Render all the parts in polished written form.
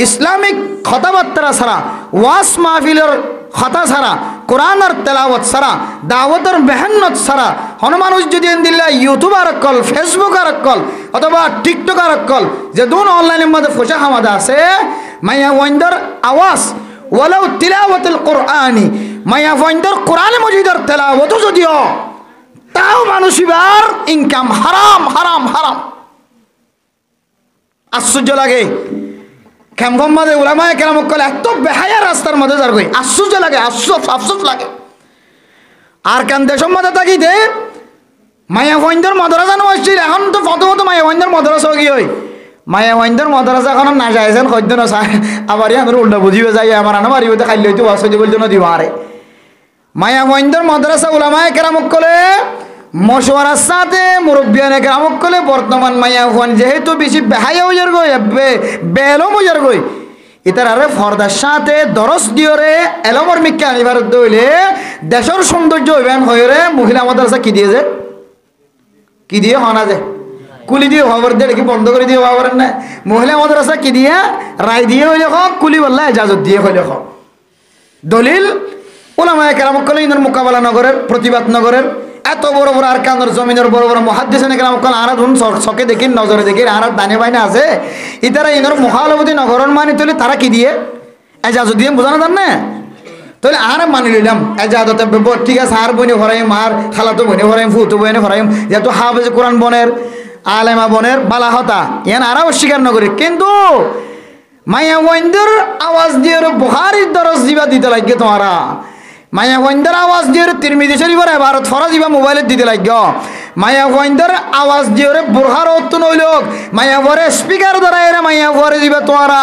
Islamic কথাবার্তা ছাড়া, ওয়াজ মাহফিলের কথা ছাড়া, কোরআনের তেলাওয়াত ছাড়া, দাওয়াতের মেহনত ছাড়া মানুষ যদি দিল্লা ইউটিউবার কল, ফেসবুকার কল অথবা টিকটকার কল যে দুন অনলাইনের মধ্যে ফসা হামাদা আছে মাইয়া ওয়াইন্দর আওয়াজ ওয়ালাউ তিলাওয়াতুল কোরআনি মাইয়া ওয়াইন্দর কোরআন মজিদের তেলাওয়াত যদিও তাও মানুষ এবার ইনকাম হারাম হারাম হারাম। আশ্চর্য লাগে খেমখম মাঝে উলামায়ে কেরাম কল এত বেহায়া রাস্তার মধ্যে যার কই আশ্চর্য লাগে, আফসোস লাগে। আর কান দেশের মধ্যে থাকিতে মায়া ওয়াইন্দর মাদ্রাসা নছিল, এখন তো প্রথমত মায়া ওয়াইন্দর মাদ্রাসা কি হয়, মায়া ওয়াইন্দর মাদ্রাসা এখন না যাইছেন সদ্য না চায় আবার আমরা উল্টা বুঝিবে যাই আমার আনা বাড়িতে খাইলে হয়তো অসহ্য বলতে না দিব আরে মায়া ওয়াইন্দর মাদ্রাসা উলামায়ে কেরাম কলে মশওয়ারার সাথে মুরব্বিয়ানে কেরাম কলে বর্তমান মায়া ওয়ান যেহেতু বেশি বেহায়া হইয়ার গই বেলম হইয়ার গই ইতার আরে ফর্দার সাথে দরস দিওরে এলমর মিক্কা আনিবার দইলে দেশের সৌন্দর্য হইবেন হইরে মহিলা মাদ্রাসা কি দিয়ে যে কি দিয়ে হনা যায় কুলি দিয়ে খবর দিয়ে কি বন্ধ করে দিয়ে খবর না মহিলা মাদ্রাসা কি দিয়ে রায় দিয়ে হইলে হোক কুলি বললা এজাজত দিয়ে হইলে হোক দলিল উলামায়ে কেরাম কলে ইনার মোকাবেলা নগরের প্রতিবাদ নগরের এত বড় বড় আর কান্দর জমিনের বড় বড় মুহাদ্দিসিন কেরাম কল আর ধুন চকে দেখি নজরে দেখি আর দানে বাইনা আছে ইতারা ইনার মুখালবতী নগরন মানি তুলি তারা কি দিয়ে এজাজত দিয়ে বোঝানো যান না তাহলে আর মানি লইলাম এজাজতে ঠিক আছে আর বইনে ভরাইম আর খালাতো বইনে ভরাইম ফুতো বইনে ভরাইম যেহেতু হাফেজ কোরআন বনের আলেমা বনের বালা হতা ইয়ান আর অস্বীকার নগরী কিন্তু মায়া ওয়াইন্দর আওয়াজ দিয়ে বুখারীর দরস দিবা দিতে লাগে তোমারা মায়া ওয়াইন্দর আওয়াজ দিয়ে তিরমিজি শরীফের ইবারত ফরজ দিবা মোবাইলে দিতে লাগে মায়া ওয়াইন্দর আওয়াজ দিয়ে বুরহার অতুন হইলোক মায়া ওরে স্পিকার ধরা এরা মায়া ওরে দিবা তোমারা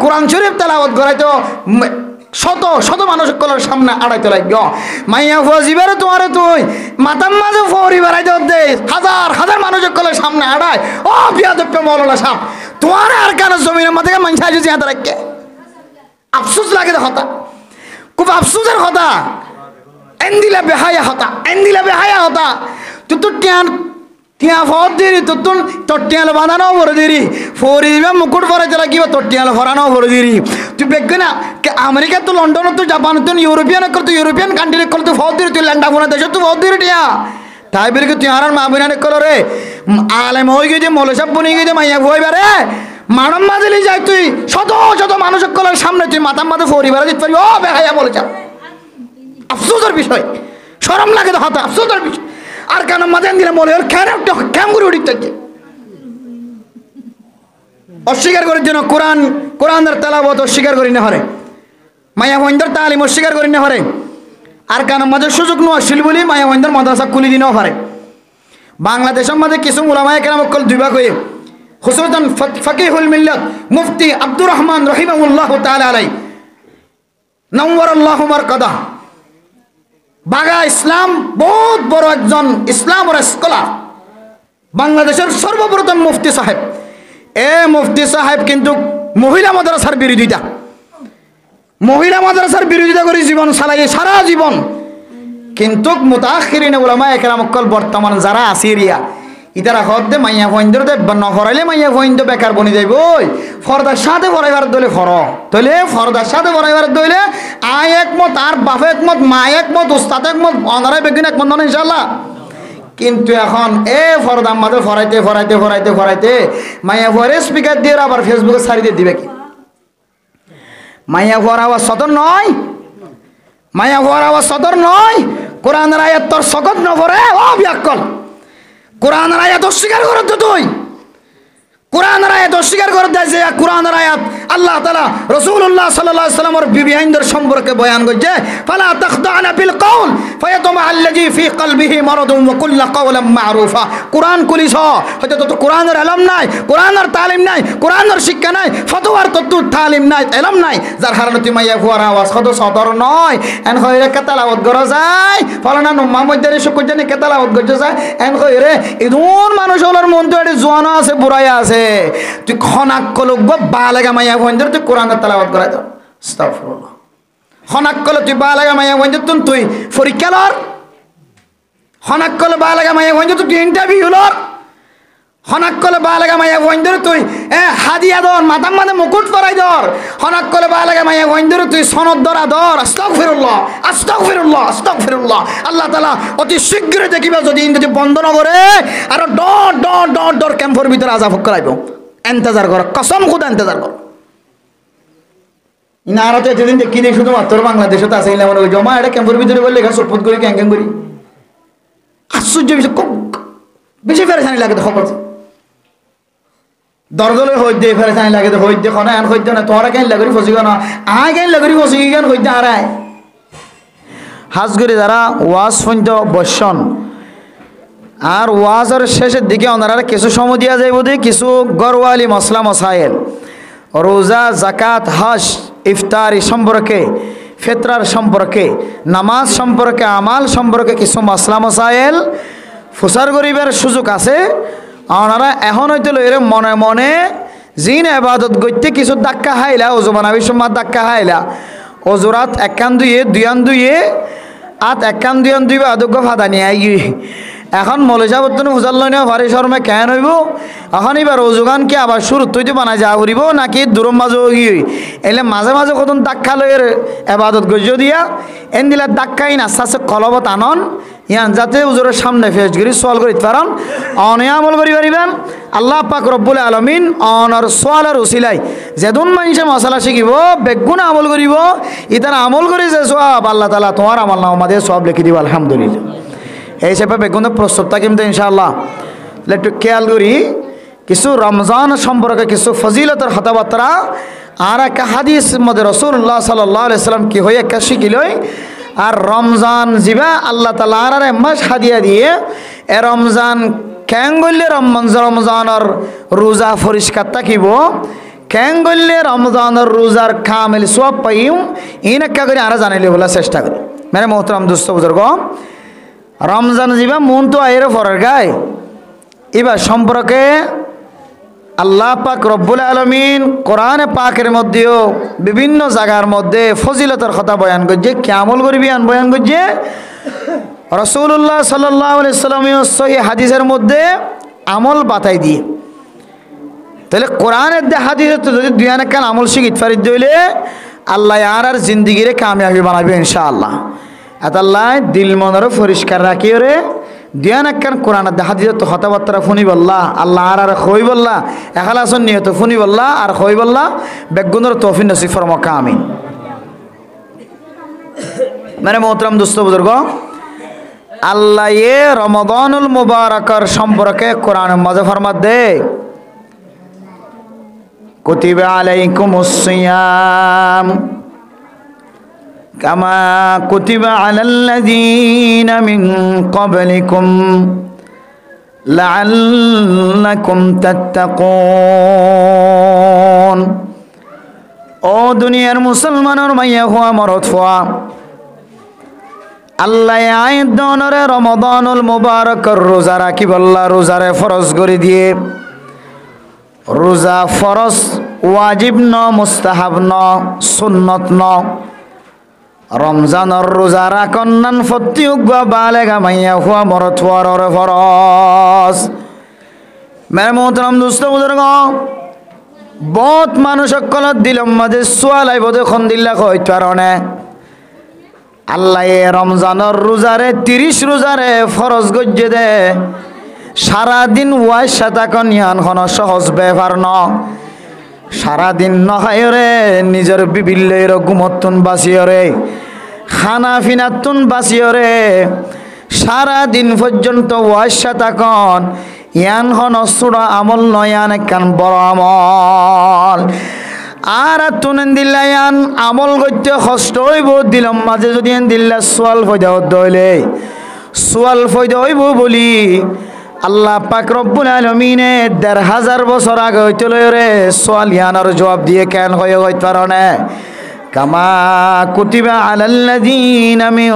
কোরআন শরীফ তেলাওয়াত করাইতো শত শত মানুষ কলার সামনে আড়াইতে লাগ মাইয়া ফজিবারে তোমার তুই মাতাম মাঝে ফরি বেড়াইতে দে হাজার হাজার মানুষের কলার সামনে আড়াই ও বিয়াদব মৌলানা সাহেব তোমার আর কেন জমিনের মধ্যে মানুষ আইছে হাতে রাখকে আফসোস লাগে কথা খুব আফসোসের কথা এন্দিলা বেহায়া হতা তুই তো টিয়া ফত দিরি তোর টিয়াল বাঁধানো ভরে দিরি ফরি দিবা মুকুট ভরাইতে লাগিবা তোর টিয়াল ভরানো ভরে দিরি তুই বেগ না আমেরিকা তো লন্ডন তো জাপান তো ইউরোপিয়ান কান্ট্রি কল তুই ফত দিরি তুই ল্যান্ডা বোনা দেশ তুই ফত দিরি টিয়া তাই বলি তুই আর মা বোনা কল রে আলেম হয়ে গিয়ে মৌলসাব বনি গিয়ে মাইয়া ভইবারে মানব মাঝেলি যাই তুই শত শত মানুষের কলার সামনে তুই মাথার মাথা ফরি বেড়া দিতে পারবি ও বেহাইয়া বলেছ আফসোসের বিষয় শরম লাগে তো হতা আফসোসের বিষয় আর কেন মাঝে দিলে মনে হয় কেমন করে উঠিতে অস্বীকার করার জন্য কোরআনের তেলাওয়াত অস্বীকার করি না হরে মায়া ওয়াইন্দর তালিম অস্বীকার করি না হরে আর কেন মাঝে সুযোগ নেওয়া ছিল বলি মায়া ওয়াইন্দর মাদ্রাসা খুলি দিনও পারে বাংলাদেশের মাঝে কিছু উলামায়ে কেরাম কল দুইবা কই খুসুসান ফকিহুল মিল্লাত মুফতি আব্দুর রহমান রহিমাহুল্লাহ তাআলা আলাইহি নওয়ারাল্লাহু মারকাদা বাগা ইসলাম বহুত বড় একজন ইসলামের স্কলার বাংলাদেশের সর্বপ্রথম মুফতি সাহেব মুফতি সাহেব কিন্তু মহিলা মাদ্রাসার বিরোধিতা করে জীবন চালাই সারা জীবন কিন্তু মুতাআখিরিন উলামায়ে কেরাম কল বর্তমান যারা আসিরিয়া ইতারা হদ্দে মাইয়া ফইন্দর দে নহরাইলে মাইয়া ফইন্দ বেকার বনি যাইব ফরদার সাথে ভরাইবার দলে ফর তলে ফরদার সাথে ভরাইবার দলে আয় একমত আর বাপ একমত মা একমত উস্তাদ একমত অনারাই বেগুন একমত না ইনশাআল্লাহ কিন্তু এখন ফরদার মাঝে ফরাইতে মাইয়া ফরে স্পিকার দিয়ে আবার ফেসবুকে ছাড়ি দিয়ে দিবে কি মাইয়া ফর আওয়াজ সদর নয় কোরআনের আয়াত তোর সকত নভরে ও বিয়াক্কল কোরআনের আয়াত অস্বীকার করো তো তুই কোরআনের আয়াত অস্বীকার করে দেয় যে কোরআনের আয়াত আল্লাহ তাআলা রাসূলুল্লাহ সাল্লাল্লাহু আলাইহি ওয়াসাল্লামের বিবিদের সম্পর্কে বয়ান করছে ফালা তাখদানা বিল কওল ফায়াতমা আল্লাযী ফি কলবিহি মারাদুন ওয়া কুল্লা কওলাম মারুফা কোরআন কুলিস হয়তো তো কোরআনের ইলম নাই কোরআনের তালিম নাই কোরআনের শিক্ষা নাই ফতোয়ার তত্ত্ব তালিম নাই ইলম নাই যার কারণে তুই মাইয়া ফুয়ার আওয়াজ কত সদর নয় এন কইরে কেতালাওয়াত করা যায় ফলানা মুহাম্মদের শুকরজানি কেতালাওয়াত করতে যায় এন কইরে ইদুন মানুষ হলোর মন তো এটি জোয়ানা আছে বুড়াইয়া আছে তুই খনাক কলক বালাগা মাইয়া ফইন্দর তুই কোরআনের তেলাওয়াত করাই দাও আস্তাগফিরুল্লাহ খনাক কল তুই বালাগা মাইয়া ফইন্দর তুই পরীক্ষা লর খনাক কল বালাগা মাইয়া ফইন্দর তুই ইন্টারভিউ লর হনাক কলে বা লাগা মাইয়া বইন্দর তুই হাদিয়া দর মাথার মাঝে মুকুট পরাই দর হনাক কলে বা লাগা মাইয়া বইন্দর তুই সনদ দরা দর আস্তাগফিরুল্লাহ আস্তাগফিরুল্লাহ আস্তাগফিরুল্লাহ। আল্লাহ তাআলা অতি শীঘ্র দেখিবা যদি ইন্দ্রজি বন্ধ না করে আর ডর ডর ডর ডর ক্যাম্পের ভিতরে আযাব করাইব। ইন্তজার কর, কসম খুদা ইন্তজার কর। ইনারাতে যেদিন দেখি নেই শুধুমাত্র বাংলাদেশে তো আছে মনে হয় জমা এটা ক্যাম্পের ভিতরে বললে এখানে সপোর্ট করি ক্যাং ক্যাং করি। আশ্চর্য বেশি বেশি ফেরেশানি লাগে তো খবর দরদলে হইতে ফেরেশানি লাগে তো হইতে খনা আন হইতে না তোরা কেন লাগরি ফসি না আয় কেন লাগরি ফসি কেন হইতে আরায় হাজগরি যারা ওয়াজ পর্যন্ত বসন আর ওয়াজের শেষের দিকে ওনারা কিছু সময় দিয়া যায় বোধ কিছু গরওয়ালি মশলা মশাইল রোজা জাকাত হজ ইফতারি সম্পর্কে ফিতরার সম্পর্কে নামাজ সম্পর্কে আমাল সম্পর্কে কিছু মশলা মশাইল ফুসার গরিবের সুযোগ আছে। ওনারা এখন হয়তো এর মনে মনে জিন এবাদত করতে কিছু ধাক্কা হাইলা ওজু বানাবি সময় ধাক্কা হাইলা ওজুরাত একান দুইয়ে দুইয়ান দুইয়ে আত একান দুইয়ান দুইবে আদজ্ঞ ফাদা নিয়ে আই এখন মলেজা বর্তন হুজার লইনে ভারি শর্মে কেন হইব এখন এবার অজুগান কি আবার শুরু তুইতে বানাই যা করিব নাকি দূরম মাঝে গিয়ে এলে মাঝে মাঝে কতন দাক্কা লইয়ের এবাদত গজ্য দিয়া এন দিলে দাক্কাই না আস্তে আস্তে কলবত আনন ইয়ান যাতে উজুরের সামনে ফেস করি সোয়াল করি পারন অনে আমল করি পারিবেন। আল্লাহ পাক রব্বুল আলামিন অনর সোয়ালের উসিলাই যেদুন মানুষে মশলা শিখিব বেগুন আমল করিব ইতার আমল করি যে সব আল্লাহ তাআলা তোমার আমল নাও আমাদের সব লিখে দিব আলহামদুলিল্লাহ। এই হিসেবে বেগুনের প্রস্তুত থাকিম তো ইনশাআল্লাহ। একটু খেয়াল করি কিছু রমজান সম্পর্কে কিছু ফজিলতের কথাবার্তা আর একটা হাদিস মধ্যে রাসূলুল্লাহ সাল্লাল্লাহু আলাইহি সাল্লাম কি হয়ে একটা শিখিলই আর রমজান জিবা আল্লাহ তাআলা আর মাস হাদিয়া দিয়ে এ রমজান কেন গল্লে রমজানের রোজা পরিষ্কার থাকিব কেন গল্লে রমজানের রোজার কামিল সওয়াব পাইম ইনকা করে আর জানাইলে বলা চেষ্টা করি। মেরে মোহতারাম দোস্ত বুজুর্গ রমজান জিবা মন তো আইরে ফরের গায় এবার সম্পর্কে আল্লাহ পাক রব্বুল আলামিন কোরআনে পাকের মধ্যেও বিভিন্ন জায়গার মধ্যে ফজিলতের কথা বয়ান করছে কেমন করবি আন বয়ান করছে রাসূলুল্লাহ সাল্লাল্লাহু আলাইহি সাল্লামের সহিহ হাদিসের মধ্যে আমল বাতাই দিয়ে তাহলে কোরআনের দে হাদিসে তো যদি দুয়ান কান আমল শিখিত ফারিদ দইলে আল্লাহ আর জিন্দেগিরে কামিয়াবি বানাবে ইনশাআল্লাহ। আল্লাহ দিল মনের পরিষ্কার রাখি রে দিয়ান একখান কোরআনের দে হাদিসে তো কথাবার্তা ফুনি বললা আল্লাহ আর খই বললা এখালাসন নিয়ত ফুনি বললা আর খই বললা বেগুনের তৌফিক নসিব ফরমাকা আমিন। মেরে মোহতরম দোস্ত বুজুর্গ আল্লাহ এ রমাদানুল মুবারকের সম্পর্কে কোরআনের মাঝে ফরমাত দে কুতিবা আলাইকুমুস সিয়াম কামা কুতিবা আলাল্লাযীনা মিন ক্বাবলিকুম লাআল্লাকুম তাত্তাকুন। ও দুনিয়ার মুসলমানের মাইয়া হওয়া মরদ হওয়া আল্লাহ আয়াত দনরে রমাদানুল মুবারকের রোজা রাখি বল্লা রোজারে ফরজ করে দিয়ে রোজা ফরজ ওয়াজিব ন মুস্তাহাব ন সুন্নত ন রমজানের রোজা রাখন্নান ফতিউগা বালেগা মাইয়া হুয়া মরত হওয়ার ফরজ। মেরে মোহতরম দোস্ত বুজুর্গ বহুত মানুষ সকলত দিলম মাঝে সোয়ালাই বোধ খন দিল্লা কইতে পারনে আল্লাহ রমজানের রোজারে 30 রোজারে ফরজ গজ্জে দে সারাদিন ওয়াজ সাতাকন ইয়ান খন সহজ ব্যাপার ন সারাদিন নহায় রে নিজের বিবিল্লের ঘুমতুন বাঁচিয়ে রে খানা ফিনাতুন বাঁচিয়ে রে সারাদিন পর্যন্ত ওয়াজ সাতাকন ইয়ান খন সুরা আমল নয়ান একখান বড় আমল আর তুনেন দিল্লায়ান আমল করতে কষ্ট হইব দিলম মাঝে যদি দিল্লা সোয়াল ফয়দা হইলে সোয়াল ফয়দা হইব বলি আল্লাহ পাক রব্বুল আলামিনে ১৫০০ বছর আগে হইতে রে সোয়াল ইয়ানোর জবাব দিয়ে কেন হয়ে হইতে পারে কামা কুতিবা আলাল্লাযীনা মিন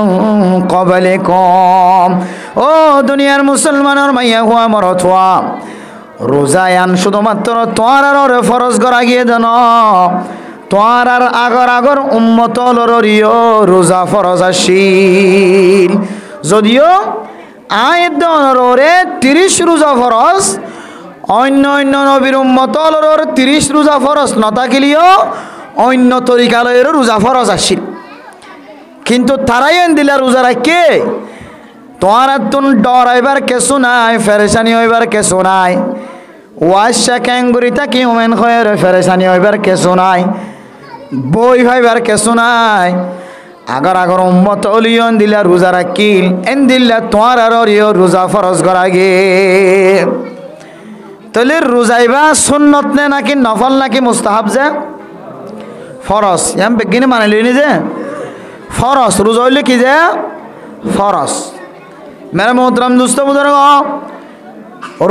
ক্বাবলিকুম। ও দুনিয়ার মুসলমানের মাইয়া হুয়া মরদ হুয়া রোজায়ান শুধুমাত্র তোয়ার আর ফরজ করা গিয়ে দেন তোয়ার আর আগর আগর উম্মত লরিও রোজা ফরজ আসিল যদিও আয়াত দনরে 30 রোজা ফরজ অন্য অন্য নবীর উম্মতলর 30 রোজা ফরজ নথাকিলেও অন্য তরিকালয়ের রোজা ফরজ আসছিল, কিন্তু তারাই দিলা রোজা রাখে তোমার তুন ডরাইবার কেসু নাই, ফেরেশানি হইবার কেসু নাই, ওয়াশা ক্যাঙ্গুরি তাকি ওমেন খয়ের ফেরেশানি হইবার কেসু নাই, বই ভাইবার কেসু নাই। আগর আগর উম্মত অলিয়ন দিলা রোজা রাখিল এন দিল্লা তোমার আর রোজা ফরজ করা গে। তাহলে রোজাইবা সুন্নত নে নাকি নফল নাকি মুস্তাহাব? যে ফরজ, এম বেগিনে মানে লইনি যে ফরজ। রোজা হইলে কি যে ফরজ। মেরে মোহতরম দুস্ত বুজুর্গ,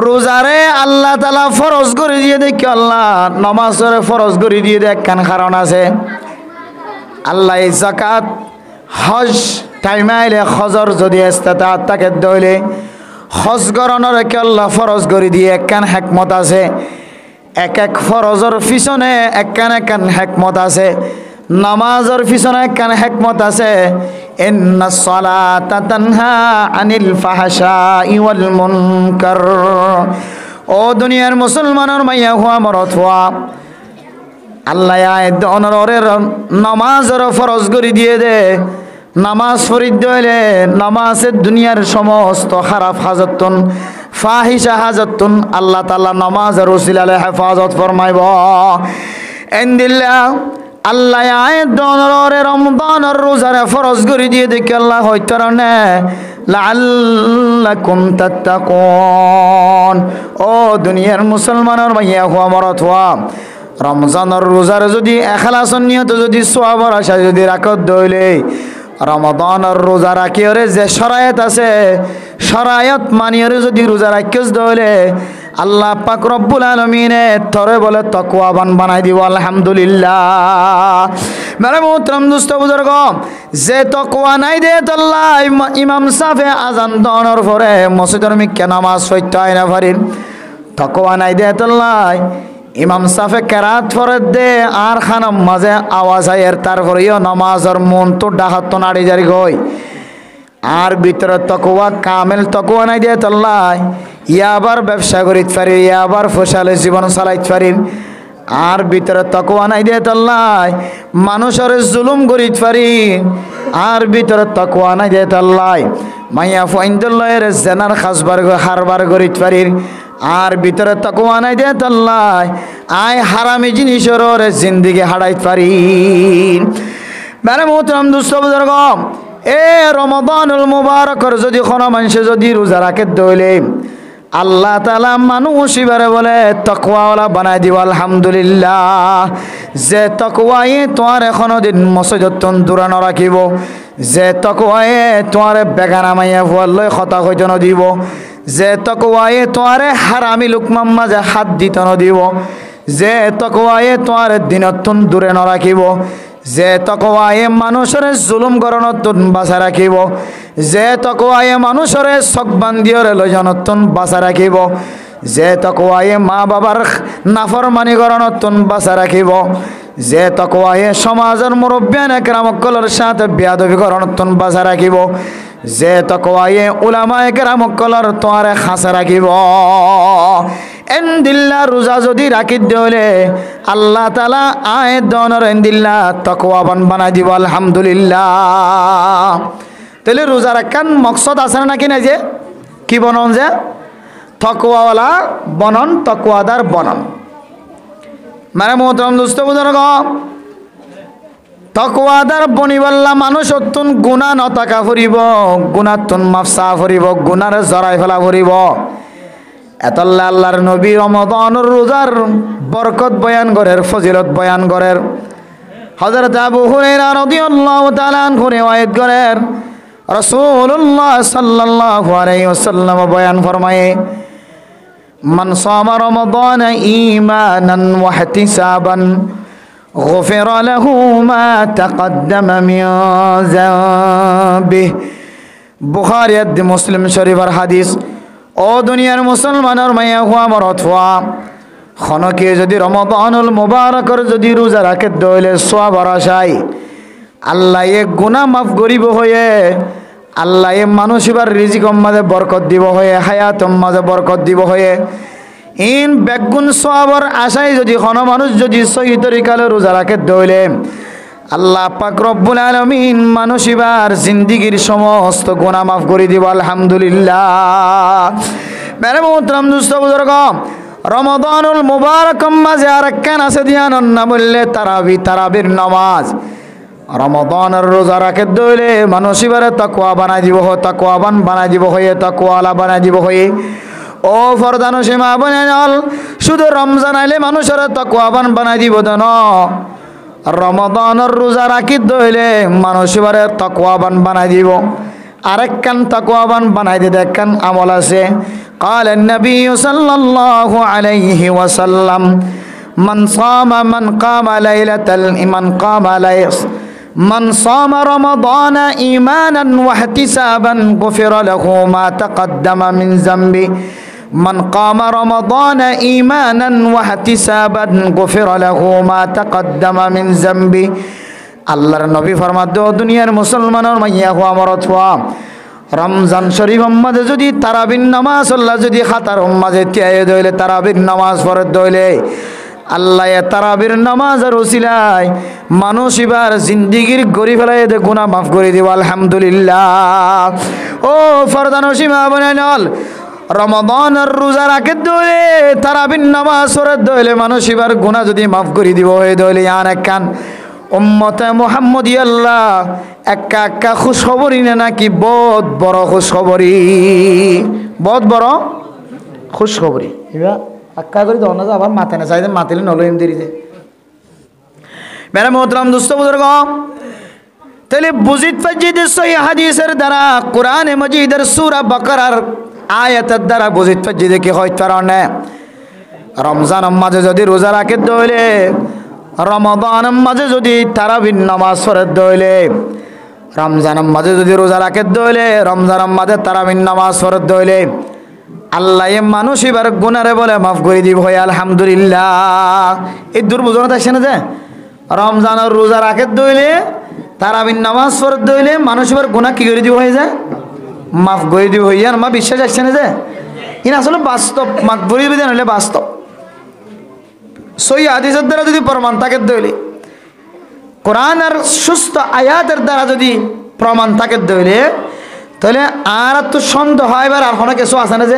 রোজারে আল্লাহ তাআলা ফরজ করে দিয়ে দেখি, আল্লাহ নামাজরে ফরজ করে দিয়ে দেখ কেন কারণ আছে। আল্লাহ যাকাত হজ টাইমে আইলে হজর যদি ইস্তেতাআত থাকে দইলে হজ গরণের কে আল্লাহ ফরজ করে দিয়ে একখান হিকমত আছে। এক এক ফরজের পিছনে একখান একখান হিকমত আছে, নামাজের পিছনে একখান হিকমত আছে। ইন্নাস সালাতা তানহা আনিল ফাহশাই ওয়াল মুনকার। ও দুনিয়ার মুসলমানের মাইয়া হুয়া মরত হুয়া, আল্লাহ আয়াত অনরের নামাজের ফরজ করে দিয়ে দে। নামাজ ফরিদ দইলে নামাজের দুনিয়ার সমস্ত খারাপ হাজতন ফাহিশা হাজতন আল্লাহ তাআলা নামাজের ওসিলালে হেফাজত ফরমাইব। এন্দিল্লা আল্লাহ আয়াত অনরে রমজানের রোজারে ফরজ করে দিয়ে দেখি আল্লাহ হইতরনে লাআল্লাকুম তাত্তাকুন। ও দুনিয়ার মুসলমানের মাইয়া হুয়া মরত হুয়া, রমজানের রোজার যদি এখলাসন নিয়ত যদি সওয়াবের আশায় যদি রাখত দইলে রমজানের রোজা রাখিওরে যে শরায়ত আছে শরায়ত মানিওরে যদি রোজা রাখিস দইলে আল্লাহ পাক রব্বুল আলামিনে তরে বলে তাকওয়াবান বানাই দিব। আলহামদুলিল্লাহ। মেরে মোহতরম দোস্ত বুজুর্গ, যে তাকওয়া নাই দে আল্লাহ ইমাম সাফে আজান দনের পরে মসজিদের মিকে নামাজ পড়তে হয় না পারিন। তাকওয়া নাই দে আল্লাহ ইমাম সাফে কেরাত ফরে দে আর খানাম মাঝে আওয়াজ হয় এর তারপরেও নামাজের মন তো ডাহাত নাড়ি জারি গই। আর ভিতরে তাকওয়া কামেল তাকওয়া নাই দে আল্লাহ ইয়াবার ব্যবসা করিত পারি, ইয়াবার ফসলে জীবন চালাইতে পারি। আর ভিতরে তাকওয়া নাই দে আল্লাহ মানুষের জুলুম করিত পারি। আর ভিতরে তাকওয়া নাই দে আল্লাহ মাইয়া ফাইন্দুল্লাহের জেনার খাসবার হারবার করিত পারি। আর ভিতরে তাকওয়া নাই দে আল্লাহ আয় হারামি জিনিসের জিন্দিগি হারাইত পারি। মানে মোহতরম দুস্ত বুজুর্গ, এ রমাদানুল মুবারকর যদি কোনো মানুষে যদি রোজা রাখে দইলে আল্লাহ তাআলা মানুষ এবারে বলে তাকওয়াওয়ালা বানাই দিব। আলহামদুলিল্লাহ। যে তাকওয়ায়ে তোমার এখনো দিন মসজিদতন দূরানো রাখিব, যে তাকওয়ায়ে তোমার বেগানা মাইয়া ফুয়াল্লৈ কথা কইতে নদিব, যে তাকওয়ায়ে তোমার হারামি লোকমার মাঝে হাত দিতে নদিব, যে তাকওয়ায়ে তোমার দিনতন দূরে ন রাখিব, যে তাকওয়ায়ে মানুষের জুলুম গরণতন বাঁচা রাখিব, যে তাকওয়ায়ে মানুষের চক বান্ধিয়রে লজনতন বাঁচা রাখিব, যে তাকওয়ায়ে মা বাবার নাফরমানি গরণতন বাঁচা রাখিব, যে তাকওয়ায়ে সমাজের মুরব্বিয়ান একরামকলের সাথে বেয়াদবি গরণতন বাঁচা রাখিব, যে তাকওয়ায়ে উলামায়ে কেরামকলের তোয়ারে খাঁচা রাখিব। এন্দিল্লা রোজা যদি রাখি দিলে আল্লাহ তাআলা আয়াত দনর এন্দিল্লা তাকওয়াবান বানাই দিব। আলহামদুলিল্লাহ। তাহলে রোজা রাখান মকসদ আছে নাকি না? যে কি বনন? যে তাকওয়াওয়ালা বনন, তাকওয়াদার বনন। মানে মোহতরম দোস্ত বুজুর্গ, তাকওয়াদার বনিবাল্লা মানুষ অত্যন গুণা নতাকা ফুরিব, গুণাতন মাফসা ফুরিব, গুণার জড়াই ফেলা ফুরিব। এতল্লা আল্লাহর নবী রমাদানের রোজার বরকত বয়ান করের, ফজিলত বয়ান করের। হযরত আবু হুরায়রা রাদিয়াল্লাহু তাআলা আনহু রিওয়ায়াত করেন, রাসূলুল্লাহ সাল্লাল্লাহু আলাইহি ওয়াসাল্লাম বয়ান ফরমায়ে, মান সামা রমাদান ঈমানান ওয়া ইহতিসাবান গুফিরা লাহু মা তাকদ্দামা মিন যানবিহি। বুখারী আর মুসলিম শরীফের হাদিস। ও দুনিয়ার মুসলমানের মাইয়া হুয়া মরত হুয়া, খনকে যদি রমাদানুল মুবারকর যদি রোজা রাখে দইলে সওয়াবের আশায় আল্লাহ এ গুনাহ মাফ করিব হয়ে, আল্লাহ এ মানুষ এবার রিজিকর মাঝে বরকত দিব হয়ে, হায়াতর মাঝে বরকত দিব হয়ে, ইন বেগুন সওয়াবর আশায় যদি কোনো মানুষ যদি সহি তরিকালে রোজা রাখে দইলে আল্লাহ পাক রব্বুল আলামিন মানুষ এবার জিন্দিগির সমস্ত গুনাহ মাফ করে দিব আলহামদুলিল্লাহ। মেরে মোহতরম দুস্থ বুজুর্গ, রমাদানুল মুবারক মাঝে আরেকখান আছে ধ্যান না বললে তারাবির নামাজ। রমাদানের রোজা রাখে দইলে মানুষ এবারে তাকওয়া বানাই দিব, তাকওয়াবান বানাই দিব হয়ে, তাকওয়ালা বানাই দিব হয়ে। ও ফরদানো সীমা বনেল, শুধু রমজান আইলে মানুষের তাকওয়াবান বানাই দিব দেন। রমাদানের রোজা রাখি দইলে মানুষ এবারে তাকওয়াবান বানাই দিব। আরেকখান তাকওয়াবান বানাই দিতে একখান আমল আছে। قال النبي صلى الله عليه وسلم من صام رمضان إيمانا واحتسابا غفر له ما تقدم من ذنبه من قام رمضان إيمانا واحتسابا غفر له ما تقدم من ذنبه। আল্লাহর নবী ফরমাদ, দুনিয়ার মুসলমানের মাইয়া হওয়া মরত হওয়া রমজান শরীফ মাঝে যদি তারাবির নামাজ আল্লাহ যদি খাতার মাঝে তিয়ায়ে দইলে তারাবির নামাজ পড়ে দইলে আল্লাহ তারাবির নামাজের ওসিলায় মানুষ এবার জিন্দিগির গরি ফেলাই দে গুনাহ মাফ করে দিব আলহামদুলিল্লাহ। ও ফরদান সীমা বনেল, রমাদানের রোজা রাখে দইলে তারাবির নামাজ পড়ে দইলে মানুষ এবার গুনাহ যদি মাফ করে দিব হয়ে দইলে আর একখান উম্মতে মুহাম্মদী আল্লাহ একা একা খুশখবরি না নাকি বহুত বড় খুশখবরি, বহুত বড় খুশখবরি। এবার আক্কা করে দাও না, আবার মাথায় না চাইতে মাতিলে নলইম দিতে। মেরে মোহতরম দুস্থ বুজুর্গ, তাহলে বুঝিত পাইছি সহিহ হাদিসের দ্বারা কোরআনে মাজিদের সূরা বাকারার আয়াতের দ্বারা বুঝিত পাইছি যে কি হইতে পারে। রমজান মাঝে যদি রোজা রাখে দইলে, রমাদান মাঝে যদি তারাবির নামাজ পড়ে দইলে, রমজান মাঝে যদি রোজা রাখে দইলে, রমজান মাঝে তারাবির নামাজ পড়ে দইলে আল্লাহ মানুষ এবার গুনারে বলে মাফ করে দিব হয় আলহামদুলিল্লাহ। এই দুর্বোধনতা আসে না যে রমজানের রোজা রাখে দইলে তারাবির নামাজ পড়ে দইলে মানুষ এবার গুনাহ কি করে দিব হয়ে যায়, মাফ করে দিব হইয়া। মা বিশ্বাস আসছে না যে ইন আসলে বাস্তব মাফ করে দিবে জানলে বাস্তব সহিহ হাদিসের দ্বারা যদি প্রমাণ থাকে দইলে, কোরআন আর সুস্থ আয়াতের দ্বারা যদি প্রমাণ থাকে দইলে, তাহলে আর তো সন্দেহ হয় এবার আর কোনো কিছু আছে না যে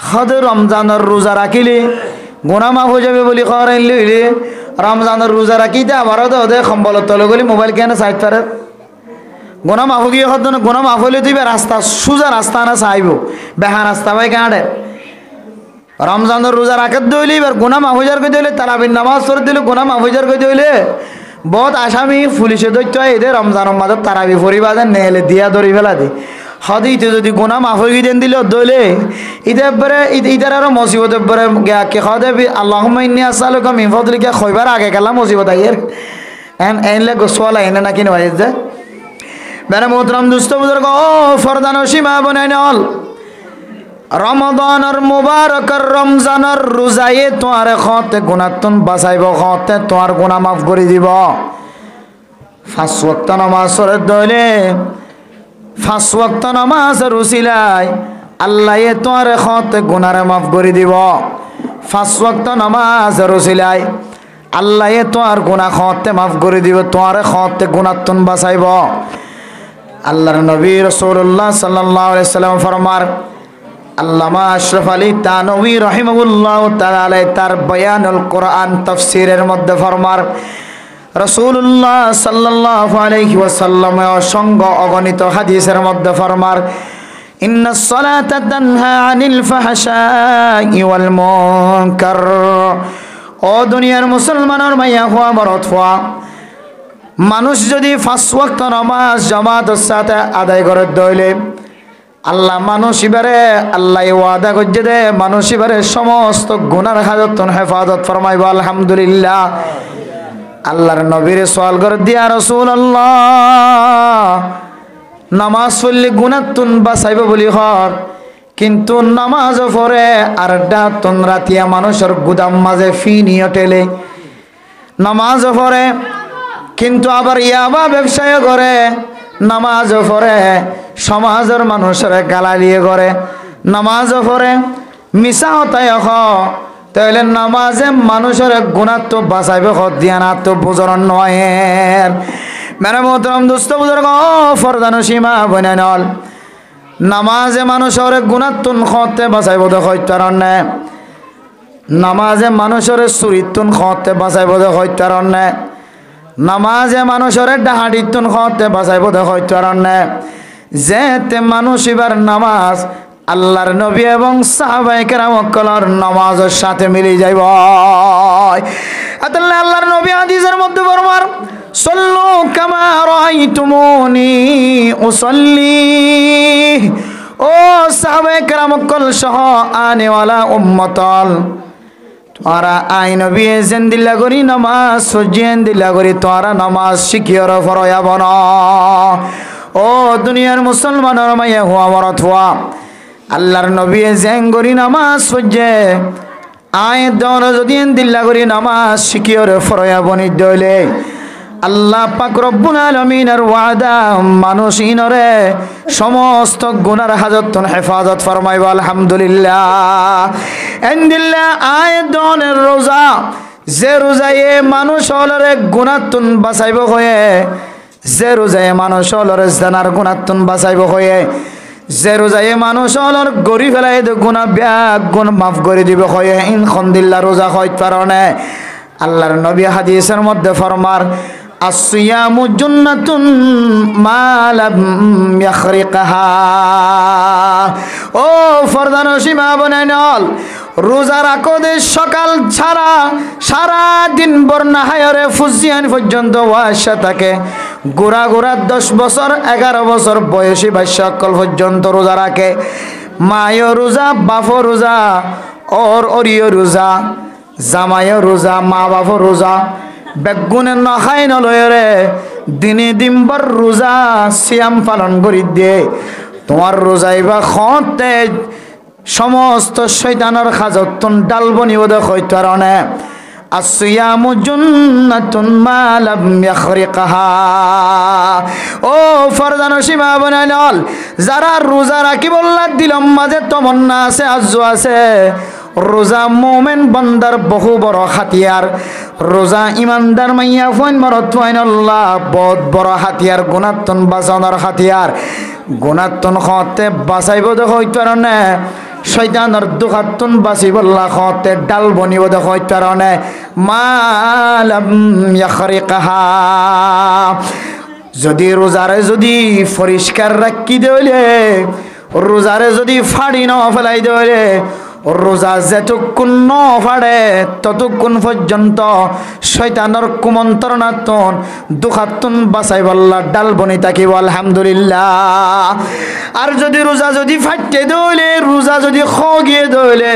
হয়তো রমজানের রোজা রাখিলে গুনাহ মাফ হয়ে যাবে বলি খবর লইলে রমজানের রোজা রাখিতে আবারও তো ওদের সম্বল তলে গলি মোবাইল কেন সাইড পারে গুনাহ মাফ গিয়ে হতো না। গুনাহ মাফ হইলে তুই রাস্তা সোজা রাস্তা না চাইব বেহা রাস্তা ভাই কাঁড়ে। রমজানের রোজা রাখে দইলে এবার গুনাহ মাফ হয়ে যার করে দিলে, তারাবির নামাজ পড়ে দিলে গুনাহ মাফ হয়ে যার করে দিলে বহুত আসামি পুলিশে দৈত্য এদের রমজানের মাঝে তারাবি পরিবারে নেহলে দিয়া ধরি ফেলা দি হদি ইতে যদি গুনাহ মাফ হয়ে দেন দিল দইলে ইদের পরে ইদের আরো মুসিবতের পরে কে খদে আল্লাহুম্মা ইন্নী আসআলুকা মিন ফাদলিকা খইবার আগে গেলাম মুসিবত আইয়ের এনলে গোসওয়ালা এনে নাকি নয় যে মেরে মোহতরম দুস্থ বুজুর্গ, ও ফরদান সীমা বনাইনল, রমাদানের মুবারকর রমজানের রোজায়ে তোমার খতে গুনাহতন বাঁচাইব, খতে তোমার গুনাহ মাফ করে দিব। 5 ওয়াক্ত নামাজ পড়ে দইলে 5 ওয়াক্ত নামাজের উসিলায় আল্লাহ তোমার খতে গুনাহ মাফ করে দিব। 5 ওয়াক্ত নামাজের উসিলায় আল্লাহ তোমার গুনাহ খতে মাফ করে দিব, তোমার খতে গুনাহতন বাঁচাইব। আল্লাহর নবী রাসূলুল্লাহ সাল্লাল্লাহু আলাইহি সাল্লাম ফরমার, আল্লামা আশরাফ আলী তানভী রাহিমাহুল্লাহ তাআলা তার বয়ানুল কোরআন তাফসীরের মধ্যে ফরমার, রাসূলুল্লাহ সাল্লাল্লাহু আলাইহি ওয়াসাল্লাম অসংখ্য অগণিত হাদিসের মধ্যে ফরমার, ইন্নাস সালাতা তানহা আনিল ফাহশাই ওয়াল মুনকার। ও দুনিয়ার মুসলমানের মাইয়া হওয়া মরদ হওয়া মানুষ যদি 5 ওয়াক্ত নামাজ জামাতের সাথে আদায় করে দইলে আল্লাহ মানুষ এবারে আল্লাহ ওয়াদা করছে দে মানুষ এবারে সমস্ত গুনার হাজতন হেফাজত ফরমাইব আলহামদুলিল্লাহ। আল্লাহর নবীর সওয়াল করে দিয়া, রাসূলুল্লাহ নামাজ পড়লে গুনাহতন বাঁচাইব বলি হর, কিন্তু নামাজ পড়ে আর ডাতন রাতিয়া মানুষের গুদাম মাঝে ফি নিয়ে টেলে, নামাজ পড়ে কিন্তু আবার ইয়াবা ব্যবসায় করে, নামাজ পড়ে সমাজের মানুষের গালালিয়ে করে, নামাজ পড়ে মিছা হতায় তাহলে নামাজে মানুষের গুণাত তো বাঁচাইবে দিয়া না তো বুঝর নয় মেরে মোহতরম দোস্ত বুজুর্গ ফরদানো সীমা বনে নল নামাজে মানুষের গুণাতুন খতে বাঁচাইব হইতারণে নামাজে মানুষের চুরিতুন খতে বাঁচাইব হইতারণে নামাজে মানুষের ডাহাডিতুন খতে বাঁচাইব হইতারণে যেতে মানুষ এবার নামাজ আল্লাহর নবী এবং সাহাবায়ে কেরামকলর নামাজের সাথে মিলে যাইব আতাল্লাহ আল্লাহর নবী হাদিসের মধ্যে ফরমান সল্লু কামা রাআইতুমুনি উসাল্লি ও সাহাবায়ে কেরামকল সহ আনেওয়ালা উম্মতল তোরা আই নবী জিন্দিল্লা করি নামাজ সজিয়েন দিল্লা করি তোরা নামাজ শিখিয়র ফরয়া বন ও দুনিয়ার মুসলমানের মাইয়া হুয়া মরত হুয়া আল্লাহর নবী জেঙ্গরি নামাজ সজ্জে আয় দর যদি দিল্লা করি নামাজ শিখিয়র ফরয়া বনি দইলে আল্লাহ পাক রব্বুল আলামিনের ওয়াদা মানুষ ইনরে সমস্ত গুনার হাজতন হেফাজত ফরমাইব আলহামদুলিল্লাহ এন্দিল্লা আয় দনের রোজা যে রোজায়ে মানুষ হলরে গুনাতুন বাঁচাইব হয়ে যে রোজায়ে মানুষ হলরে জানার গুনাতুন বাঁচাইব হয়ে যে রোজায়ে মানুষ হলর গরি ফেলাই গুণা ব্যাগ গুণ মাফ করে দিব হয়ে ইনখন্দিল্লা রোজা হইত পারনে আল্লাহর নবী হাদিসের মধ্যে ফরমার আসিয়ামু জুন্নাতুন মা লাম ইয়াখরিকাহা ও ফরদান সীমা বনাইনল রোজা রাখো দে সকাল ছাড়া সারা দিন বর্ণাহায়রে ফুজিয়ান পর্যন্ত ওয়াসা থাকে গোড়া গোড়া 10 বছর 11 বছর বয়সী বাচ্চাকল পর্যন্ত রোজা রাখে মায়ও রোজা বাপও রোজা ওর অরিও রোজা জামাইও রোজা মা বাপও রোজা বেগুনে নখাই নলয়রে দিনে দিনবার রোজা সিয়াম পালন করি দিয়ে তোমার রোজাইবা খতে সমস্ত শয়তানের খাজতন ডালবনি ওদে হইতারণে আসিয়ামু জুন্নাতুন মা লাম ইয়াখরিকাহা ও ফরদান সীমা বনাইল যারা রোজা রাখি বললা দিলম মাঝে তমন্না আছে আজ্জু আছে রোজা মোমেন বান্দার বহু বড় হাতিয়ার রোজা ইমানদার মাইয়া ফোন মরত ফোন আল্লাহ বহুত বড় হাতিয়ার গুণাত্তন বাঁচানোর হাতিয়ার গুণাত্তন খতে বাঁচাইব দেখ হইতারণে শয়তানের দুখাতুন বাঁচিবল্লা খতে ডাল বনিব দেখ হইতারণে মা লাম ইয়াখরিকাহা যদি রোজারে যদি পরিষ্কার রাখি দেলে রোজারে যদি ফাড়ি ন ফেলাই দেলে রোজা যেতক্ষণ ন ফাড়ে ততক্ষণ পর্যন্ত শয়তানের কুমন্ত্রণাতন দুখাতুন বাঁচাইবল্লা ডাল বনি থাকিব আলহামদুলিল্লাহ আর যদি রোজা যদি ফাটতে দইলে রোজা যদি খগিয়ে দইলে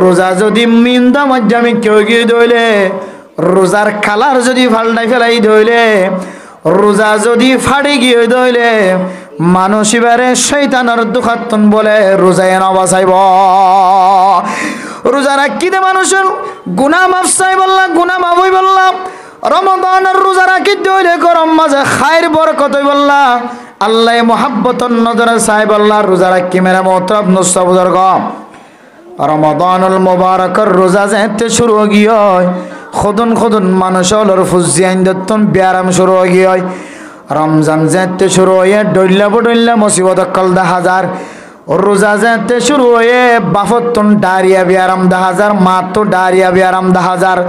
রোজা যদি মিন্দা মজ্জামি কেউ গিয়ে দইলে রোজার কালার যদি ফাল্টাই ফেলাই দইলে রোজা যদি ফাড়ি গিয়ে দইলে মানুষ এবারে শয়তানের দুখাতুন বলে রোজায় না বাঁচাইব রোজা রাখি দে মানুষের গুনাহ মাফ চাই বললা গুনাহ মাফ হই বললা রমজানের রোজা রাখি দইলে গরম মাঝে খায়ের বরকত হই বললা আল্লাহ মুহাব্বতন নজরে চাই বললা রোজা রাখি মেরা মোহতরম নষ্ট বুজুর্গ রমজানুল মুবারকের রোজা যেতে শুরু গিয়ে খুদুন খুদুন মানুষ হলর ফুজিয়ান দত্তন ব্যারাম শুরু গিয়ে রমজান যেতে শুরু হয়ে ডইল্লা বডইল্লা মুসিবত কল 10,000 রোজা যেতে শুরু হয়ে বাফতন ডারিয়া ব্যারাম 10,000 মাতো ডারিয়া ব্যারাম 10,000